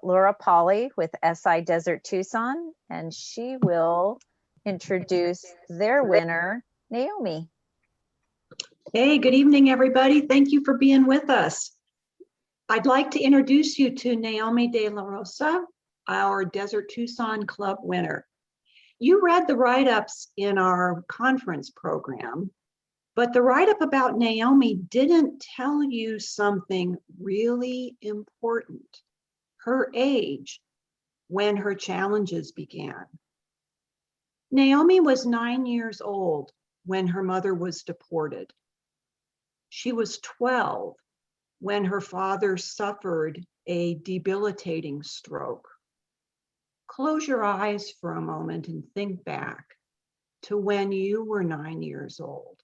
Laura Polly with SI Desert Tucson, and she will introduce their winner, Naomi. Hey, good evening, everybody. Thank you for being with us. I'd like to introduce you to Naomi De La Rosa, our Desert Tucson Club winner. You read the write-ups in our conference program, but the write-up about Naomi didn't tell you something really important: her age when her challenges began. Naomi was 9 years old when her mother was deported. She was 12 when her father suffered a debilitating stroke. Close your eyes for a moment and think back to when you were 9 years old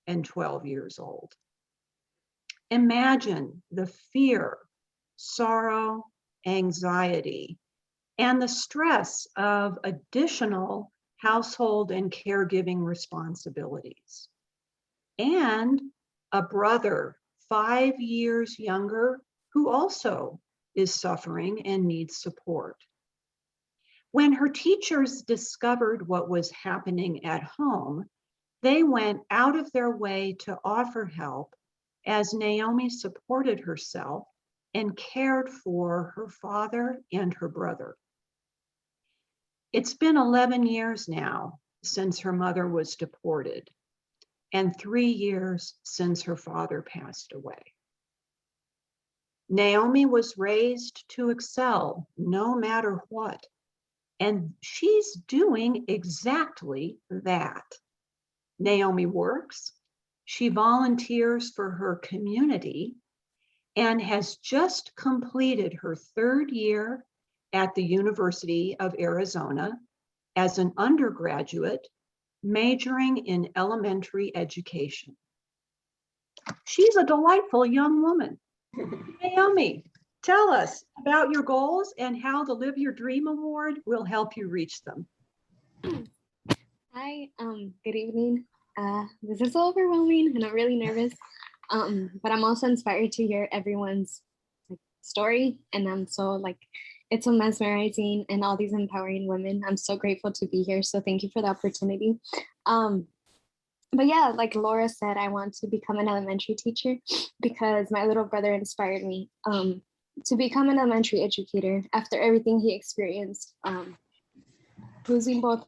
and 12 years old. Imagine the fear, sorrow, anxiety, and the stress of additional household and caregiving responsibilities. And a brother 5 years younger who also is suffering and needs support. When her teachers discovered what was happening at home, they went out of their way to offer help as Naomi supported herself and cared for her father and her brother. It's been 11 years now since her mother was deported, and 3 years since her father passed away. Naomi was raised to excel no matter what, and she's doing exactly that. Naomi works, she volunteers for her community, and has just completed her 3rd year at the University of Arizona as an undergraduate majoring in elementary education. She's a delightful young woman. Naomi, tell us about your goals and how the Live Your Dream Award will help you reach them. Hi, good evening. This is so overwhelming and I'm really nervous, but I'm also inspired to hear everyone's story, and I'm so it's so mesmerizing and all these empowering women. I'm so grateful to be here, so thank you for the opportunity. But yeah, like Laura said, I want to become an elementary teacher because my little brother inspired me to become an elementary educator after everything he experienced, losing both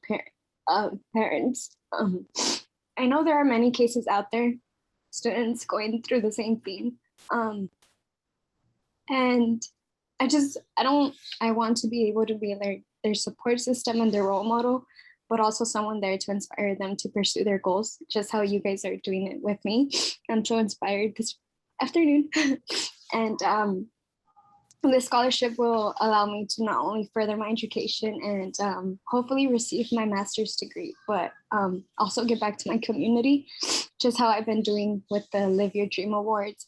parents. I know there are many cases out there, students going through the same thing. And I want to be able to be their support system and their role model, but also someone there to inspire them to pursue their goals, just how you guys are doing it with me. I'm so inspired this afternoon. And this scholarship will allow me to not only further my education and hopefully receive my master's degree, but also give back to my community, just how I've been doing with the Live Your Dream Awards.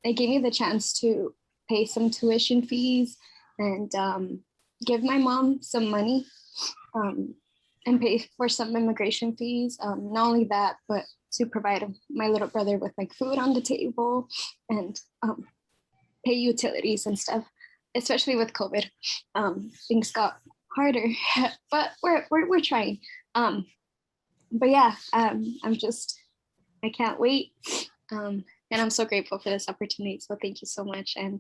They gave me the chance to pay some tuition fees and give my mom some money and pay for some immigration fees. Not only that, but to provide my little brother with food on the table and pay utilities and stuff, especially with COVID. Things got harder, but we're trying. But yeah, I can't wait. And I'm so grateful for this opportunity. So thank you so much. And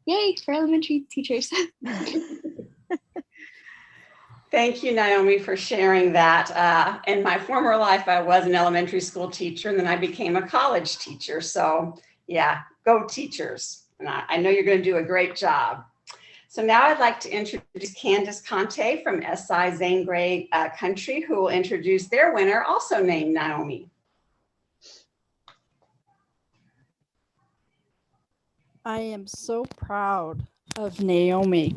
yay for elementary teachers. Thank you, Naomi, for sharing that. In my former life, I was an elementary school teacher, and then I became a college teacher. So yeah, go teachers. And I know you're going to do a great job. So now I'd like to introduce Candice Conte from SI Zane Grey Country, who will introduce their winner, also named Naomi. I am so proud of Naomi.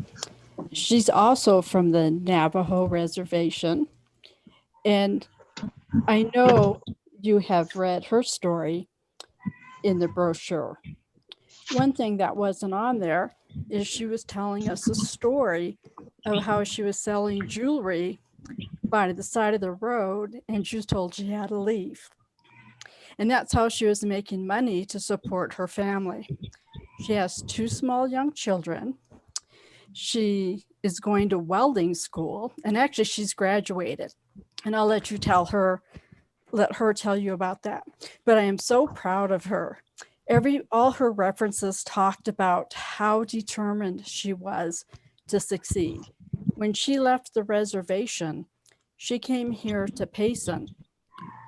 She's also from the Navajo Reservation. And I know you have read her story in the brochure. One thing that wasn't on there is she was telling us a story of how she was selling jewelry by the side of the road and she was told she had to leave. And that's how she was making money to support her family. She has 2 small young children. She is going to welding school, and actually she's graduated. And I'll let her tell you about that. But I am so proud of her. All her references talked about how determined she was to succeed. When she left the reservation, she came here to Payson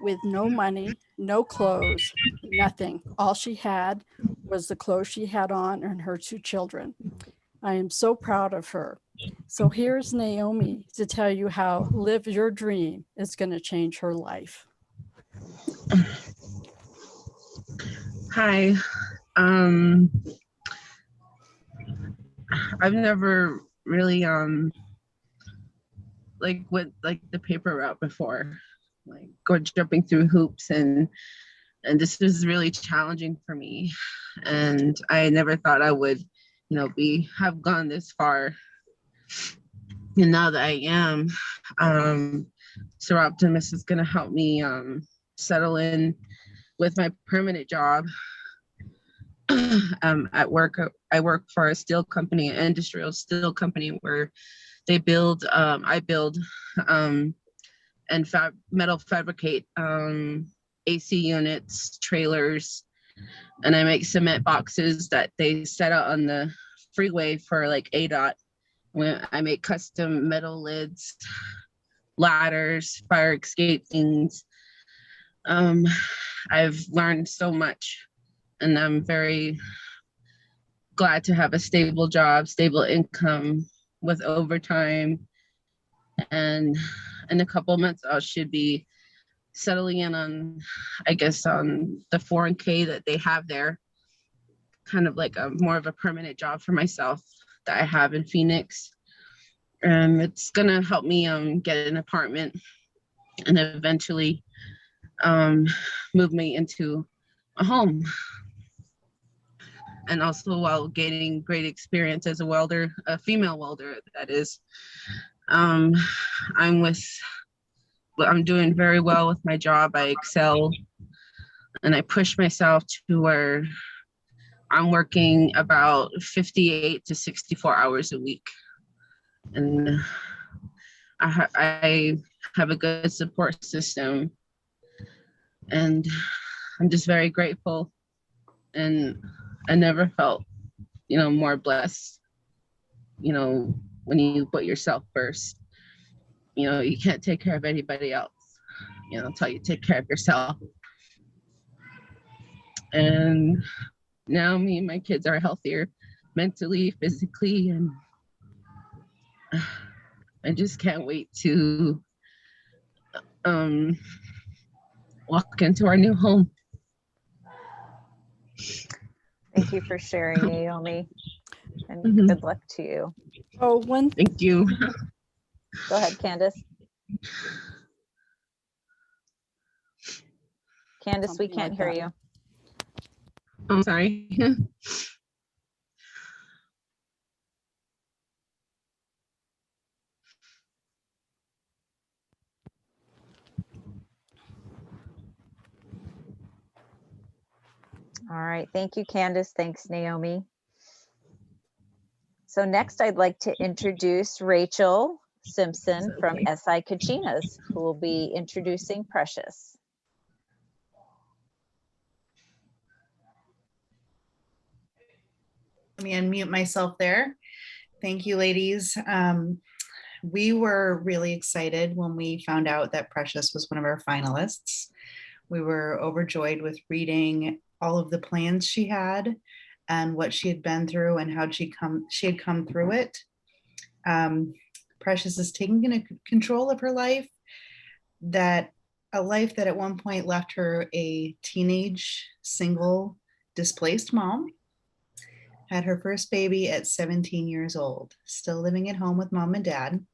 with no money, no clothes, nothing. All she had was the clothes she had on and her 2 children. I am so proud of her. So here's Naomi to tell you how Live Your Dream is going to change her life. Hi. I've never really went the paper route before, jumping through hoops and And this is really challenging for me. And I never thought I would, have gone this far. And now that I am, Sir Optimus is going to help me settle in with my permanent job. At work, I work for a steel company, an industrial steel company, where they build, I build and metal fabricate AC units, trailers, and I make cement boxes that they set out on the freeway for like ADOT. When I make custom metal lids, ladders, fire escape things. I've learned so much, and I'm very glad to have a stable job, stable income with overtime. And in a couple of months, I should be settling in on, I guess, on the 401k that they have there, kind of like more of a permanent job for myself that I have in Phoenix. And it's gonna help me get an apartment and eventually move me into a home. And also while gaining great experience as a welder, a female welder, that is. I'm doing very well with my job. I excel and I push myself to where I'm working about 58 to 64 hours a week. And I have a good support system, and I'm just very grateful. And I never felt, more blessed, when you put yourself first. You can't take care of anybody else, until you take care of yourself. And now me and my kids are healthier mentally, physically, and I just can't wait to walk into our new home. Thank you for sharing, Naomi, and good luck to you. Oh, thank you. Go ahead, Candice. Candice, we can't hear you. I'm sorry. All right, thank you, Candice. Thanks, Naomi. So next I'd like to introduce Rachel Simpson from SI Kachinas, who will be introducing Precious. Let me unmute myself there. Thank you, ladies. We were really excited when we found out that Precious was one of our finalists. We were overjoyed with reading all of the plans she had and what she had been through and how she had come through it. Precious is taking control of her life, a life that at one point left her a teenage, single, displaced mom. Had her first baby at 17 years old, still living at home with mom and dad.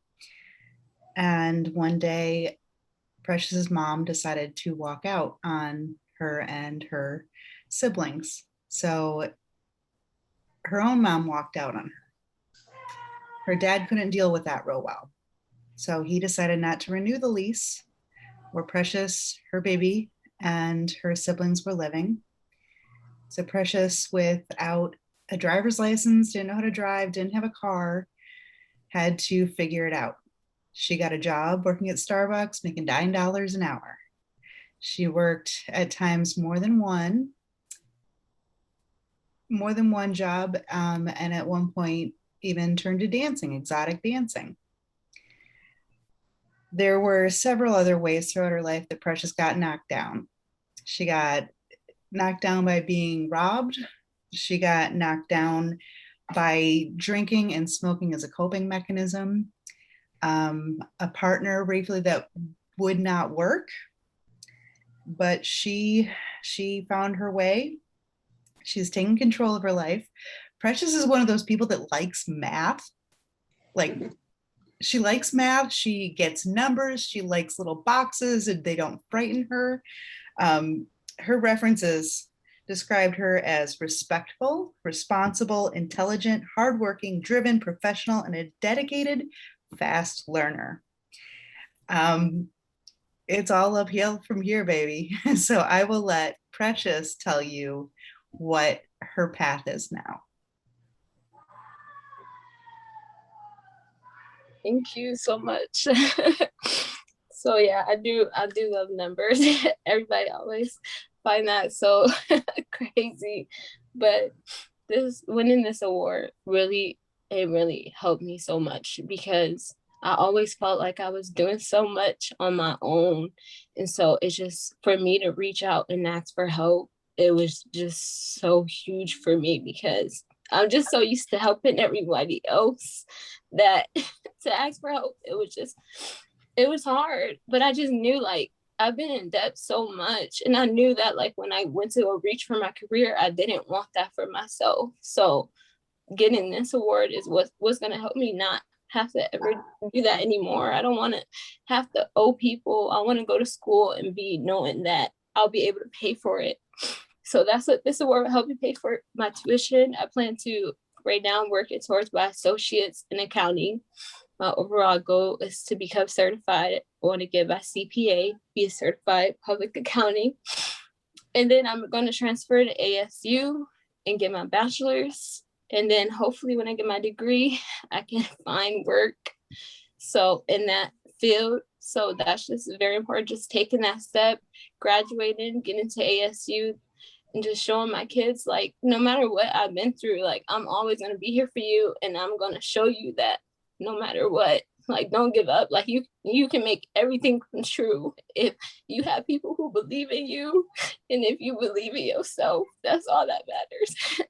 And one day, Precious's mom decided to walk out on her and her siblings. So her own mom walked out on her. Her dad couldn't deal with that real well. So he decided not to renew the lease where Precious, her baby, and her siblings were living. So Precious, without a driver's license, didn't know how to drive, didn't have a car, had to figure it out. She got a job working at Starbucks, making $9 an hour. She worked at times more than one job, and at one point even turned to dancing, exotic dancing. There were several other ways throughout her life that Precious got knocked down. She got knocked down by being robbed. She got knocked down by drinking and smoking as a coping mechanism. A partner briefly that would not work, but she found her way. She's taking control of her life. Precious is one of those people that likes math. Like, she likes math. She gets numbers. She likes little boxes and they don't frighten her. her references described her as respectful, responsible, intelligent, hardworking, driven, professional, and a dedicated, fast learner. It's all uphill from here, baby. So I will let Precious tell you what her path is now. Thank you so much. So yeah, I do love numbers. Everybody always find that so crazy, but winning this award really helped me so much, because I always felt like I was doing so much on my own. And so it's just, for me to reach out and ask for help, it was just so huge for me, because I'm just so used to helping everybody else that to ask for help, it was hard. But I just knew, like, I've been in debt so much, and I knew that, like, when I went to reach for my career, I didn't want that for myself. So getting this award is what's going to help me not have to ever do that anymore. I don't want to have to owe people. I want to go to school and be knowing that I'll be able to pay for it. So that's what this award will help me pay for my tuition. I plan to, right now, I'm working towards my associates in accounting. My overall goal is to become certified. I want to get my CPA, be a certified public accounting. And then I'm going to transfer to ASU and get my bachelor's. And then hopefully when I get my degree, I can find work so in that field. So that's just very important, just taking that step, graduating, getting to ASU, and just showing my kids, like, no matter what I've been through, like, I'm always going to be here for you. And I'm going to show you that no matter what, like, don't give up. Like, you can make everything come true if you have people who believe in you, and if you believe in yourself. That's all that matters.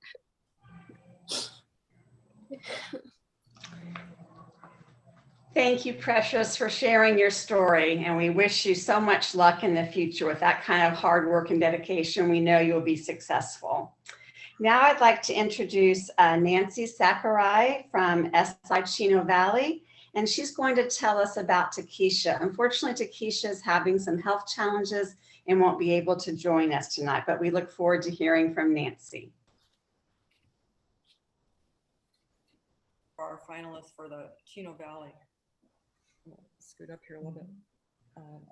Thank you, Precious, for sharing your story. And we wish you so much luck in the future with that kind of hard work and dedication. We know you'll be successful. Now I'd like to introduce Nancy Sakurai from SI Chino Valley, and she's going to tell us about Takisha. Unfortunately, Takisha is having some health challenges and won't be able to join us tonight, but we look forward to hearing from Nancy. Our finalists for the Chino Valley. Scoot up here a little bit.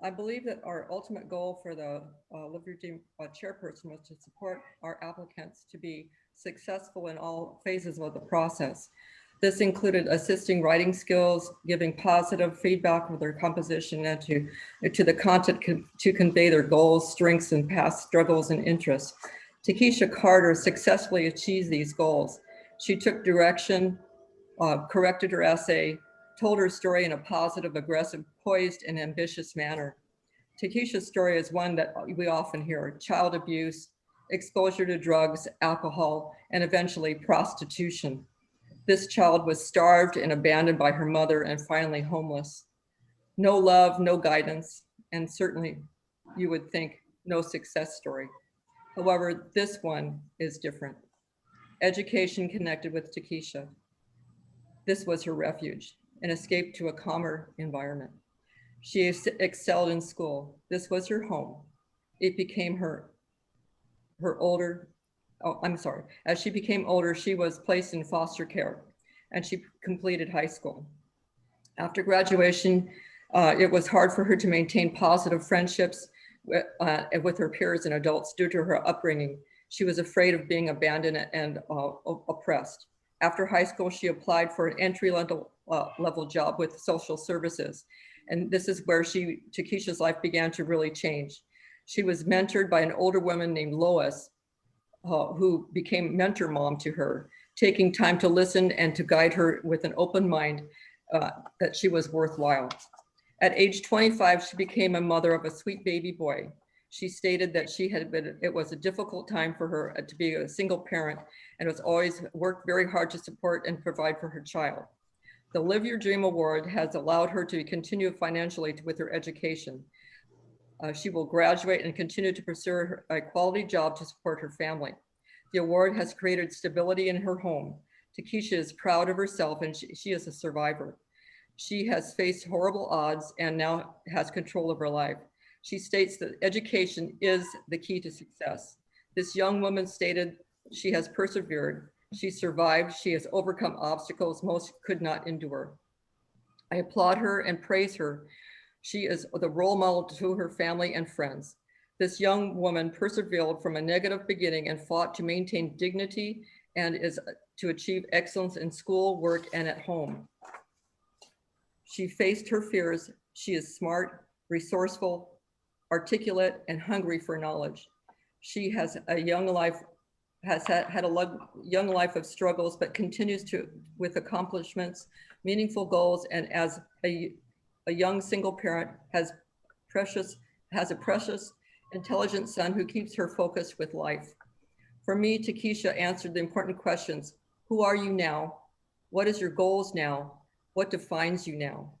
I believe that our ultimate goal for the Live Your Dream chairperson was to support our applicants to be successful in all phases of the process. This included assisting writing skills, giving positive feedback with their composition, and to the content to convey their goals, strengths, and past struggles and interests. Takisha Carter successfully achieved these goals. She took direction, corrected her essay, told her story in a positive, aggressive, poised, and ambitious manner. Takisha's story is one that we often hear: child abuse, exposure to drugs, alcohol, and eventually prostitution. This child was starved and abandoned by her mother and finally homeless. No love, no guidance, and certainly you would think no success story. However, this one is different. Education connected with Takisha. This was her refuge, an escape to a calmer environment. She excelled in school. This was her home. It became as she became older, she was placed in foster care and she completed high school. After graduation, it was hard for her to maintain positive friendships with her peers and adults due to her upbringing. She was afraid of being abandoned and oppressed. After high school, she applied for an entry-level job with social services. And this is where Takisha's life began to really change. She was mentored by an older woman named Lois, who became mentor mom to her, taking time to listen and to guide her with an open mind that she was worthwhile. At age 25, she became a mother of a sweet baby boy. She stated that it was a difficult time for her to be a single parent and was always worked very hard to support and provide for her child. The Live Your Dream Award has allowed her to continue financially with her education. She will graduate and continue to pursue a quality job to support her family. The award has created stability in her home. Takisha is proud of herself and she is a survivor. She has faced horrible odds and now has control of her life. She states that education is the key to success. This young woman stated she has persevered, she survived, she has overcome obstacles most could not endure. I applaud her and praise her. She is the role model to her family and friends. This young woman persevered from a negative beginning and fought to maintain dignity and is to achieve excellence in school, work, and at home. She faced her fears. She is smart, resourceful, articulate, and hungry for knowledge. She has a young life, had a young life of struggles, but continues to with accomplishments, meaningful goals, and as a young single parent has a precious, intelligent son who keeps her focused with life. For me, Takisha answered the important questions. Who are you now? What is your goals now? What defines you now?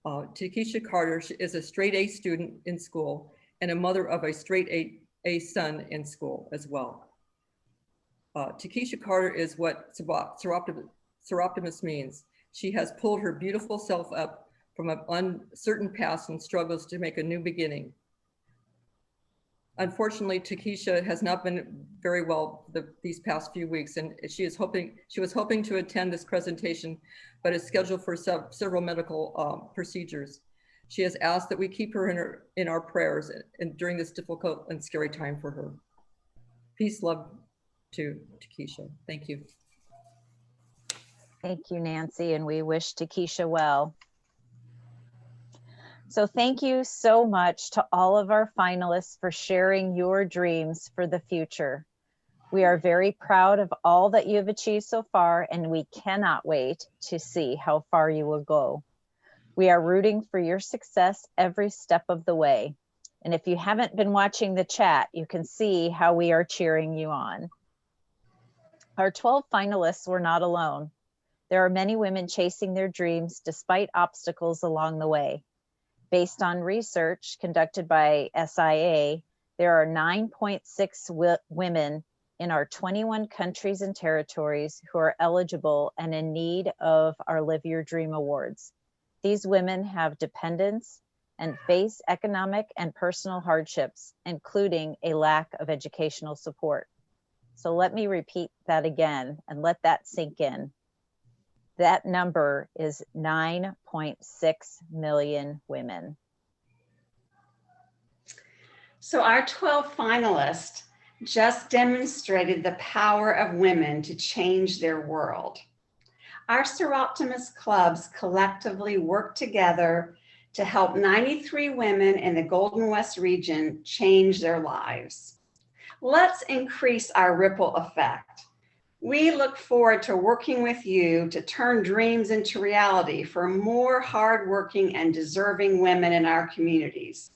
Takisha Carter is a straight A student in school and a mother of a straight A son in school as well. Takisha Carter is what seroptimus means. She has pulled her beautiful self up from an uncertain past and struggles to make a new beginning. Unfortunately, Takisha has not been very well these past few weeks, and she was hoping to attend this presentation, but is scheduled for several medical procedures. She has asked that we keep her in our prayers and during this difficult and scary time for her. Peace, love to Takisha. Thank you. Thank you, Nancy, and we wish Takisha well. So thank you so much to all of our finalists for sharing your dreams for the future. We are very proud of all that you have achieved so far, and we cannot wait to see how far you will go. We are rooting for your success every step of the way. And if you haven't been watching the chat, you can see how we are cheering you on. Our 12 finalists were not alone. There are many women chasing their dreams despite obstacles along the way. Based on research conducted by SIA, there are 9.6 women in our 21 countries and territories who are eligible and in need of our Live Your Dream Awards. These women have dependents and face economic and personal hardships, including a lack of educational support. So let me repeat that again and let that sink in. That number is 9.6 million women. So our 12 finalists just demonstrated the power of women to change their world. Our Seroptimus clubs collectively work together to help 93 women in the Golden West region change their lives. Let's increase our ripple effect. We look forward to working with you to turn dreams into reality for more hardworking and deserving women in our communities.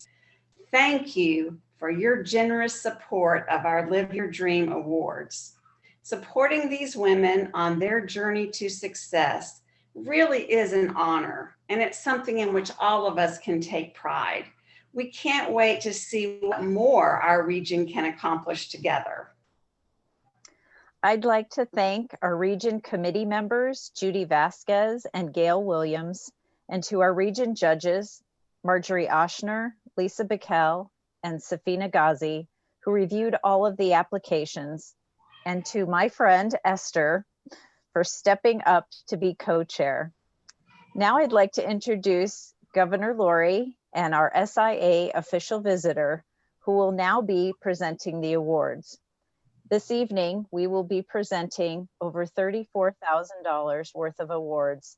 Thank you for your generous support of our Live Your Dream Awards. Supporting these women on their journey to success really is an honor, and it's something in which all of us can take pride. We can't wait to see what more our region can accomplish together. I'd like to thank our region committee members, Judy Vasquez and Gail Williams, and to our region judges, Marjorie Oshner, Lisa Bickel, and Safina Ghazi, who reviewed all of the applications, and to my friend Esther for stepping up to be co-chair. Now I'd like to introduce Governor Lori and our SIA official visitor, who will now be presenting the awards. This evening, we will be presenting over $34,000 worth of awards,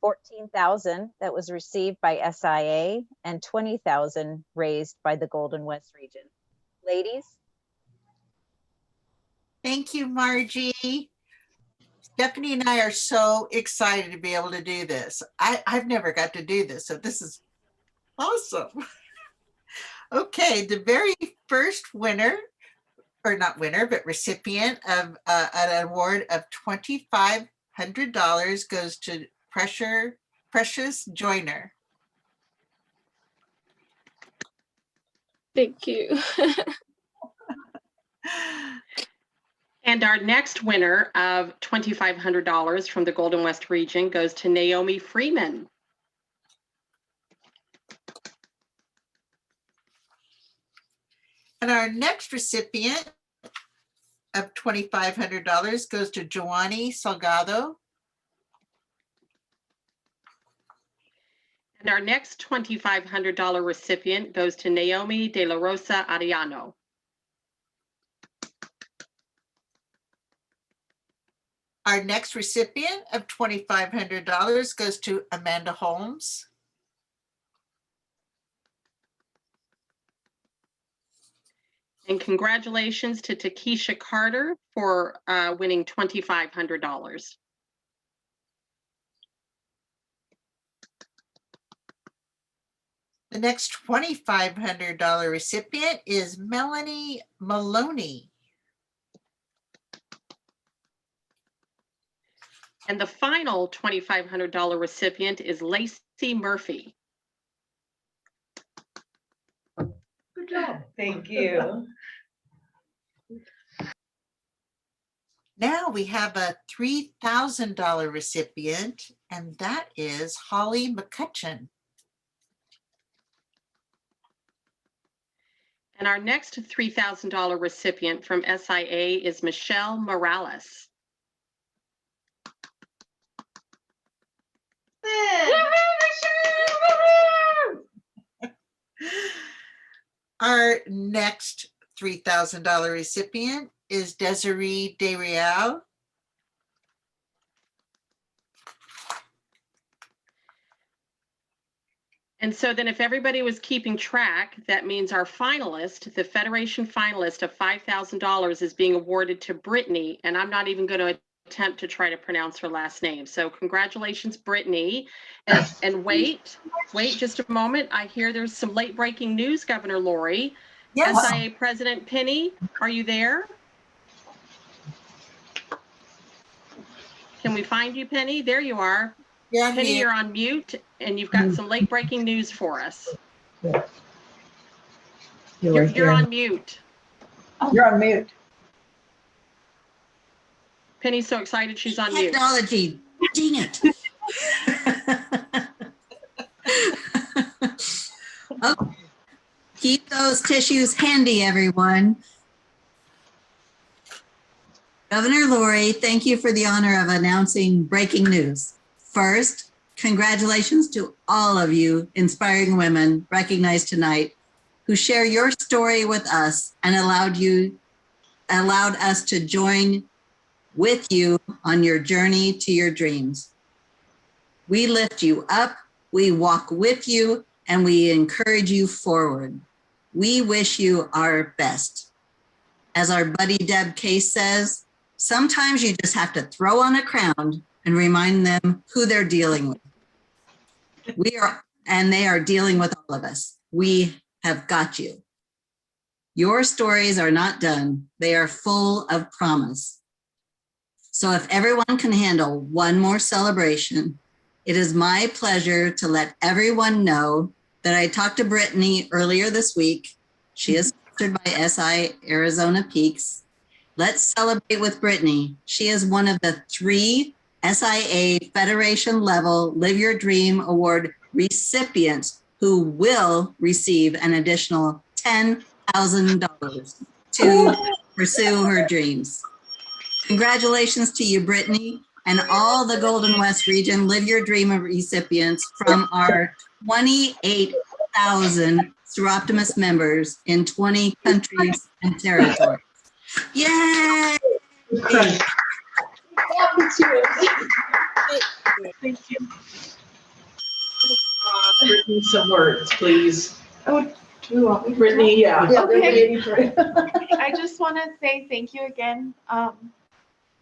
$14,000 that was received by SIA and $20,000 raised by the Golden West region. Ladies. Thank you, Margie. Stephanie and I are so excited to be able to do this. I've never got to do this, so this is awesome. Okay, the very first winner, or not winner, but recipient of an award of $2,500 goes to Precious Joyner. Thank you. And our next winner of $2,500 from the Golden West region goes to Naomi Freeman. And our next recipient of $2,500 goes to Joanie Salgado. And our next $2,500 recipient goes to Naomi De La Rosa Ariano. Our next recipient of $2,500 goes to Amanda Holmes. And congratulations to Takisha Carter for winning $2,500. The next $2,500 recipient is Melanie Maloney. And the final $2,500 recipient is Lacey Murphy. Good job. Thank you. Now we have a $3,000 recipient, and that is Holly Mccutcheon. And our next $3,000 recipient from SIA is Michelle Morales. Our next $3,000 recipient is Desiree DeReal. And so then if everybody was keeping track, that means our finalist, the Federation finalist of $5,000 is being awarded to Brittany, and I'm not even going to attempt to try to pronounce her last name. So congratulations, Brittany. And wait just a moment. I hear there's some late breaking news, Governor Lori. Yes. SIA President Penny, are you there? Can we find you, Penny? There you are. Yeah, Penny, you're on mute, and you've got some late breaking news for us. You're on mute. You're on mute. Penny's so excited she's on mute. Technology, dang it. Okay. Keep those tissues handy, everyone. Governor Lori, thank you for the honor of announcing breaking news. First, congratulations to all of you inspiring women recognized tonight who share your story with us and allowed us to join with you on your journey to your dreams. We lift you up, we walk with you, and we encourage you forward. We wish you our best. As our buddy Deb Case says, sometimes you just have to throw on a crown and remind them who they're dealing with. And they are dealing with all of us. We have got you. Your stories are not done. They are full of promise. So if everyone can handle one more celebration, it is my pleasure to let everyone know that I talked to Brittany earlier this week. She is sponsored by SI Arizona Peaks. Let's celebrate with Brittany. She is one of the 3 SIA Federation level Live Your Dream Award recipients who will receive an additional $10,000 to pursue her dreams. Congratulations to you, Brittany, and all the Golden West region Live Your Dream recipients from our 28,000 Seroptimus members in 20 countries and territories. Yay! Thank you. Brittany, some words, please. Oh, do you want me to? Brittany, yeah. Okay. I just want to say thank you again.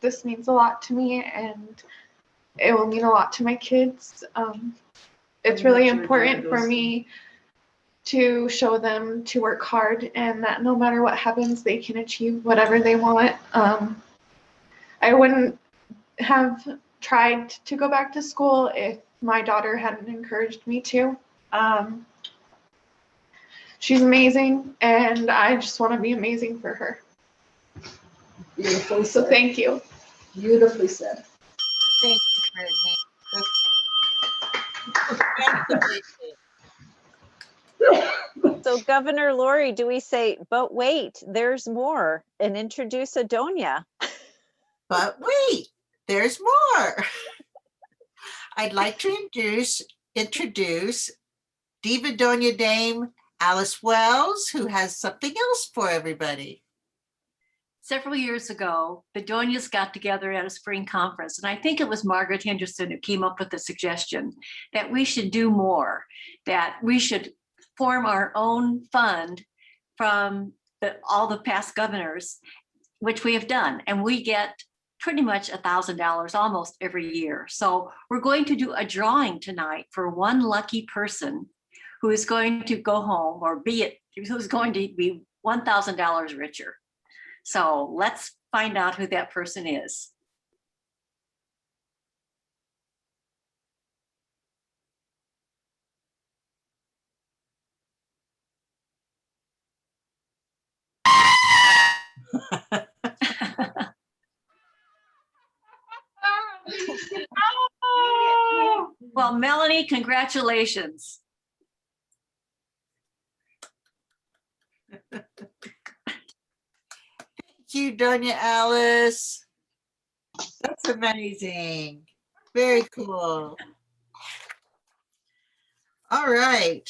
This means a lot to me, and it will mean a lot to my kids. It's really important for me to show them to work hard and that no matter what happens, they can achieve whatever they want. I wouldn't have tried to go back to school if my daughter hadn't encouraged me to. She's amazing, and I just want to be amazing for her. Beautifully So said. thank you. Beautifully said. Thank you, Brittany. So Governor Lori, do we say, but wait, there's more, and introduce Adonia? But wait, there's more. I'd like to introduce Diva Donia Dame Alice Wells, who has something else for everybody. Several years ago, the Donias got together at a spring conference, and I think it was Margaret Henderson who came up with the suggestion that we should do more, that we should form our own fund from all the past governors, which we have done, and we get pretty much $1,000 almost every year. So we're going to do a drawing tonight for one lucky person who is going to go home, or who's going to be $1,000 richer. So let's find out who that person is. Well, Melanie, congratulations. Thank you, Donia Alice. That's amazing. Very cool. All right.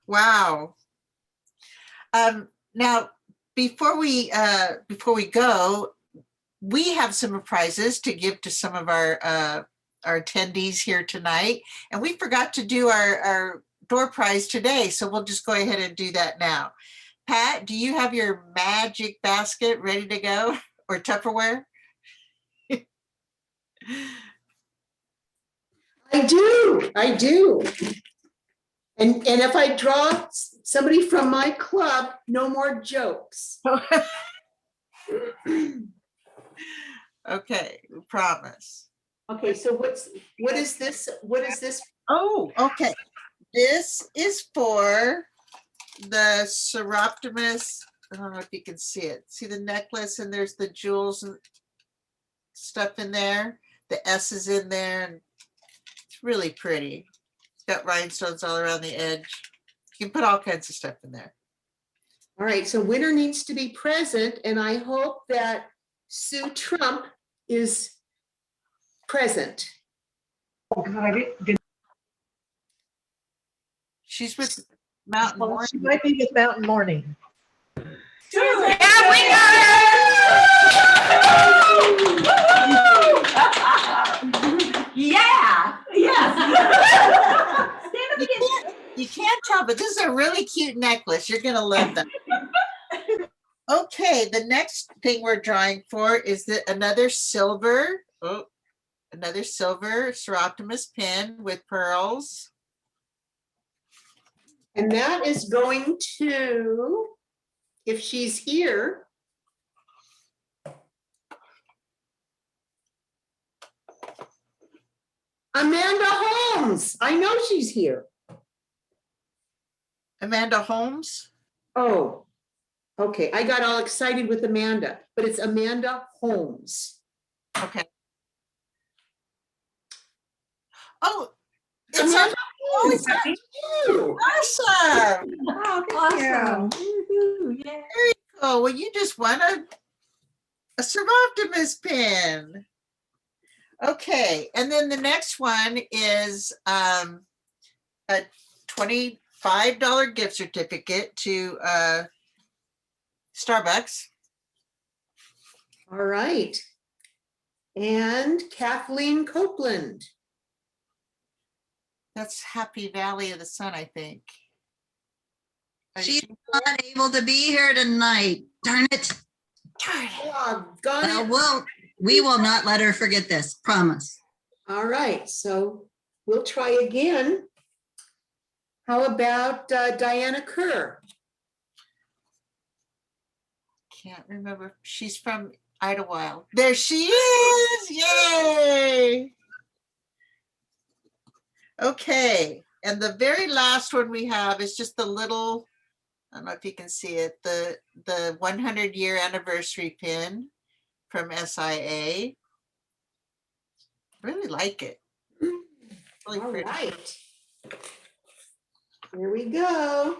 Wow. Now, before we go, we have some prizes to give to some of our attendees here tonight, and we forgot to do our door prize today, so we'll just go ahead and do that now. Pat, do you have your magic basket ready to go, or Tupperware? I do. And if I draw somebody from my club, no more jokes. Okay, we promise. Okay, so what is this? What is this? Oh, okay. This is for the Seroptimus. I don't know if you can see it. See the necklace, and there's the jewels and stuff in there. The S is in there, and it's really pretty. It's got rhinestones all around the edge. You can put all kinds of stuff in there. All right, so winner needs to be present, and I hope that Sue Trump is present. She's with Mountain Morning. She might be with Mountain Morning. Yeah. Yes. You can't tell, but this is a really cute necklace. You're gonna love that. Okay, the next thing we're drawing for is another silver Seroptimus pin with pearls. And that is going to, if she's here, Amanda Holmes. I know she's here. Amanda Holmes? Oh, okay. I got all excited with Amanda, but it's Amanda Holmes. Okay. Oh, it's Amanda Holmes. Awesome. Oh, awesome. Very cool. Well, you just won a Seroptimus pin. Okay, and then the next one is a $25 gift certificate to Starbucks. All right. And Kathleen Copeland. That's Happy Valley of the Sun, I think. She's not able to be here tonight. Darn it. Well, we will not let her forget this, promise. All right, so we'll try again. How about Diana Kerr? Can't remember. She's from Idlewild. There she is. Yay. Okay, and the very last one we have is just the little, I don't know if you can see it, the 100-year anniversary pin from SIA. Really like it. Really pretty. Right. Here we go.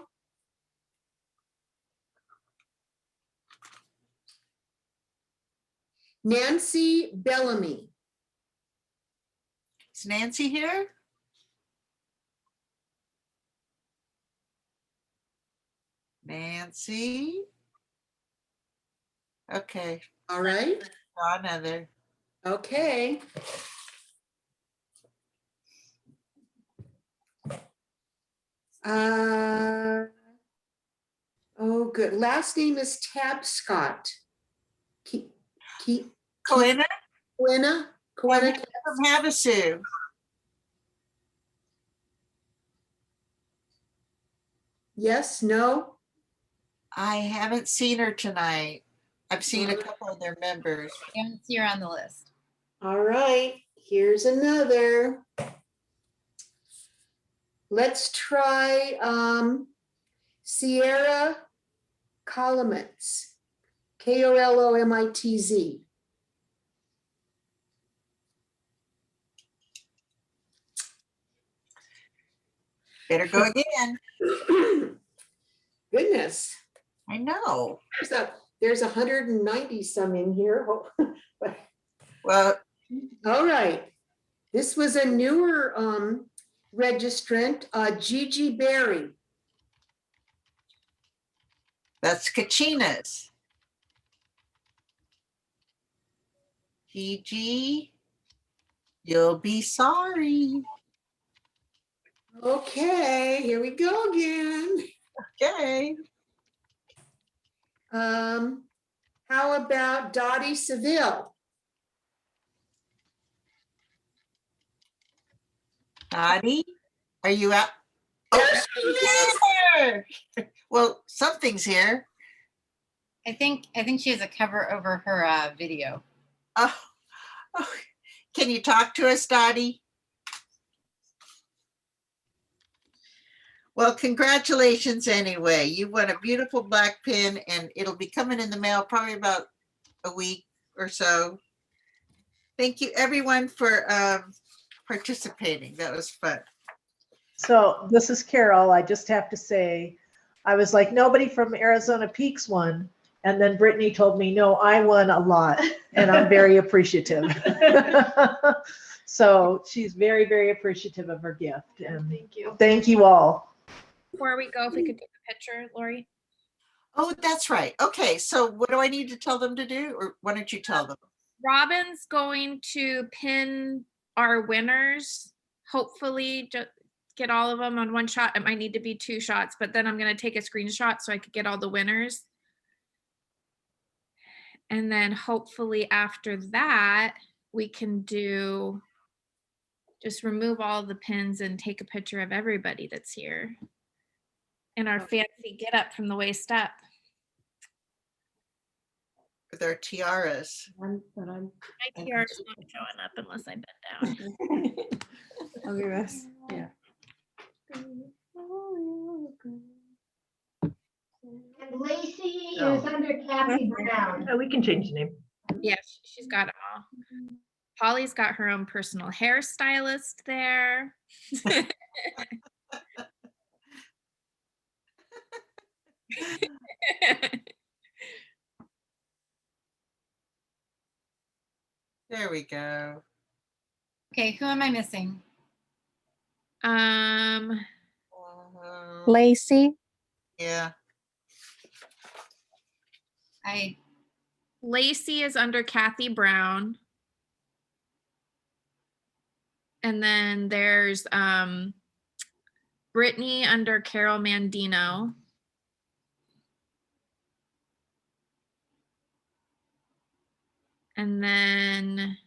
Nancy Bellamy. Is Nancy here? Nancy? Okay. All right. Draw another. Okay. Oh, good. Last name is Tabscott. Coena? Coena? Coena from Havasu. Yes, no? I haven't seen her tonight. I've seen a couple of their members. I don't see her on the list. All right, here's another. Let's try Sierra Kolomitz. Kolomitz. Better go again. Goodness. I know. There's 190 some in here. Well, all right. This was a newer registrant, Gigi Berry. That's Kachina's. Gigi, you'll be sorry. Okay, here we go again. Okay. How about Dottie Seville? Dottie, are you out? Oh, there. Well, something's here. I think she has a cover over her video. Oh, can you talk to us, Dottie? Well, congratulations anyway. You won a beautiful black pin and it'll be coming in the mail probably about a week or so. Thank you everyone for participating. That was fun. So this is Carol. I just have to say, I was like, nobody from Arizona Peaks won. And then Brittany told me, no, I won a lot. And I'm very appreciative. So she's very, very appreciative of her gift. And thank you. Thank you all. Before we go, if we could take a picture, Lori. Oh, that's right. Okay, so what do I need to tell them to do? Or why don't you tell them? Robin's going to pin our winners. Hopefully just get all of them on one shot. It might need to be 2 shots, but then I'm going to take a screenshot so I could get all the winners. And then hopefully after that, we can just remove all the pins and take a picture of everybody that's here. And our fancy get up from the waist up. With our tiaras. My tiara's not showing up unless I bend down. I'll give us, yeah. And Lacey is under Kathy Brown. Oh, we can change the name. Yes, she's got it all. Polly's got her own personal hairstylist there. There we go. Okay, who am I missing? Lacey. Yeah. Lacey is under Kathy Brown. And then there's Brittany under Carol Mandino. And then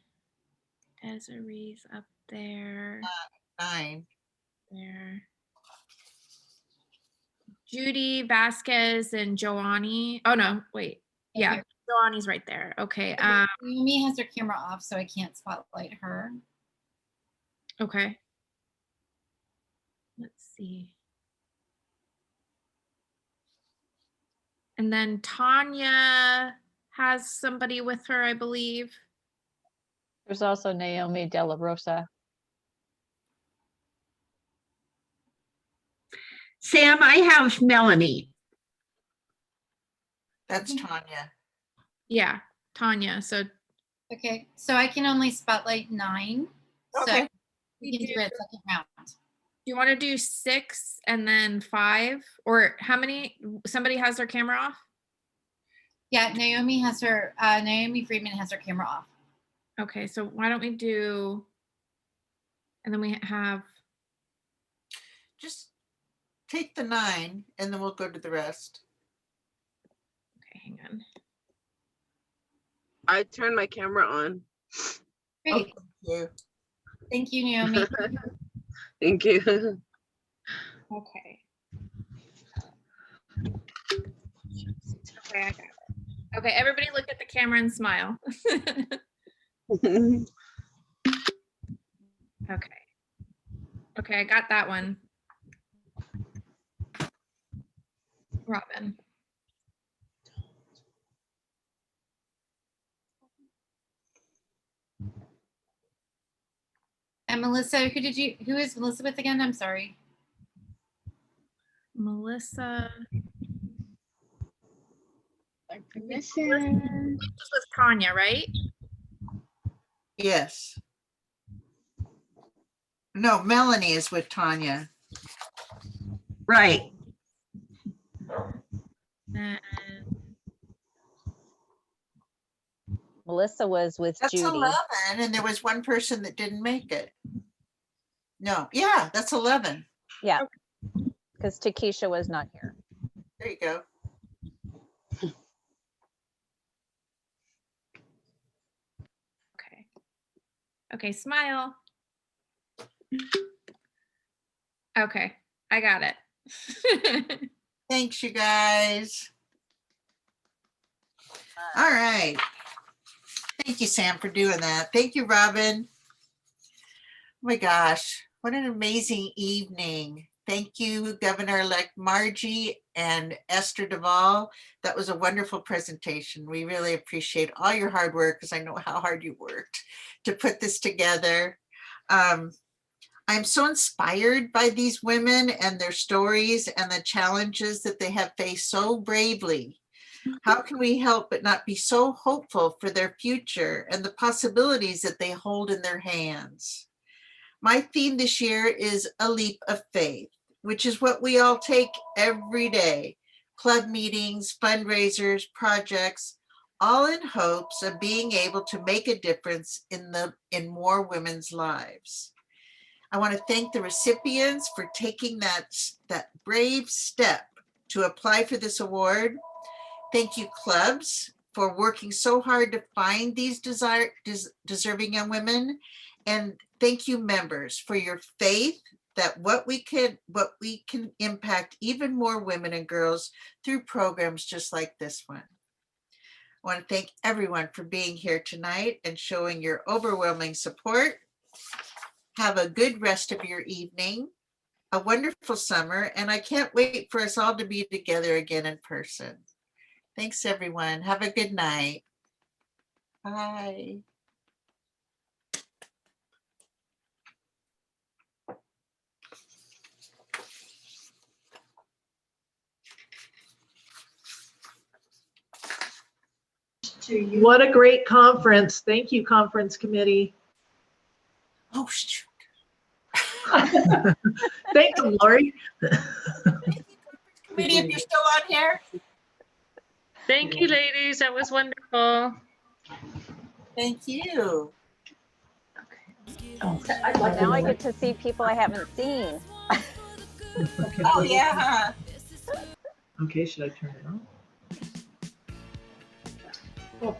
Desiree's up there. 9. There. Judy, Vasquez, and Joanny. Oh no, wait. Yeah, Joanny's right there. Okay. Naomi has her camera off, so I can't spotlight her. Okay. Let's see. And then Tanya has somebody with her, I believe. There's also Naomi De La Rosa. Sam, I have Melanie. That's Tanya. Yeah, Tanya. So Okay, so I can only spotlight 9. Okay. So we can do it second round. do you want to do 6 and then 5? Or how many? Somebody has their camera off? Yeah, Naomi Friedman has her camera off. Okay, so why don't we do, and then we have. Just take the 9 and then we'll go to the rest. Okay, hang on. I turned my camera on. Great. Oh, thank you, Naomi. Thank you. Okay. Okay, I got it. Okay, everybody look at the camera and smile. Okay. Okay, I got that one. Robin. And Melissa, who is Melissa with again? I'm sorry. Melissa. This was Tanya, right? Yes. No, Melanie is with Tanya. Right. And Melissa was with That's Judy. 11, and there was one person that didn't make it. No, yeah, that's 11. Yeah, because Takisha was not here. There you go. Okay. Okay, smile. Okay, I got it. Thanks, you guys. All right. Thank you, Sam, for doing that. Thank you, Robin. Oh my gosh, what an amazing evening. Thank you, Governor-elect Margie and Esther Duvall. That was a wonderful presentation. We really appreciate all your hard work, because I know how hard you worked to put this together. I'm so inspired by these women and their stories and the challenges that they have faced so bravely. How can we help but not be so hopeful for their future and the possibilities that they hold in their hands? My theme this year is a leap of faith, which is what we all take every day. Club meetings, fundraisers, projects, all in hopes of being able to make a difference in more women's lives. I want to thank the recipients for taking that brave step to apply for this award. Thank you, clubs, for working so hard to find these deserving young women. And thank you, members, for your faith that what we can impact even more women and girls through programs just like this one. I want to thank everyone for being here tonight and showing your overwhelming support. Have a good rest of your evening, a wonderful summer, and I can't wait for us all to be together again in person. Thanks, everyone. Have a good night. Bye. What a great conference. Thank you, conference committee. Oh, shoot. Thank you, Lori. Committee, if you're still on here. Thank you, ladies. That was wonderful. Thank you. Oh, now I get to see people I haven't seen. Oh, yeah. Okay, should I turn it on? Oh.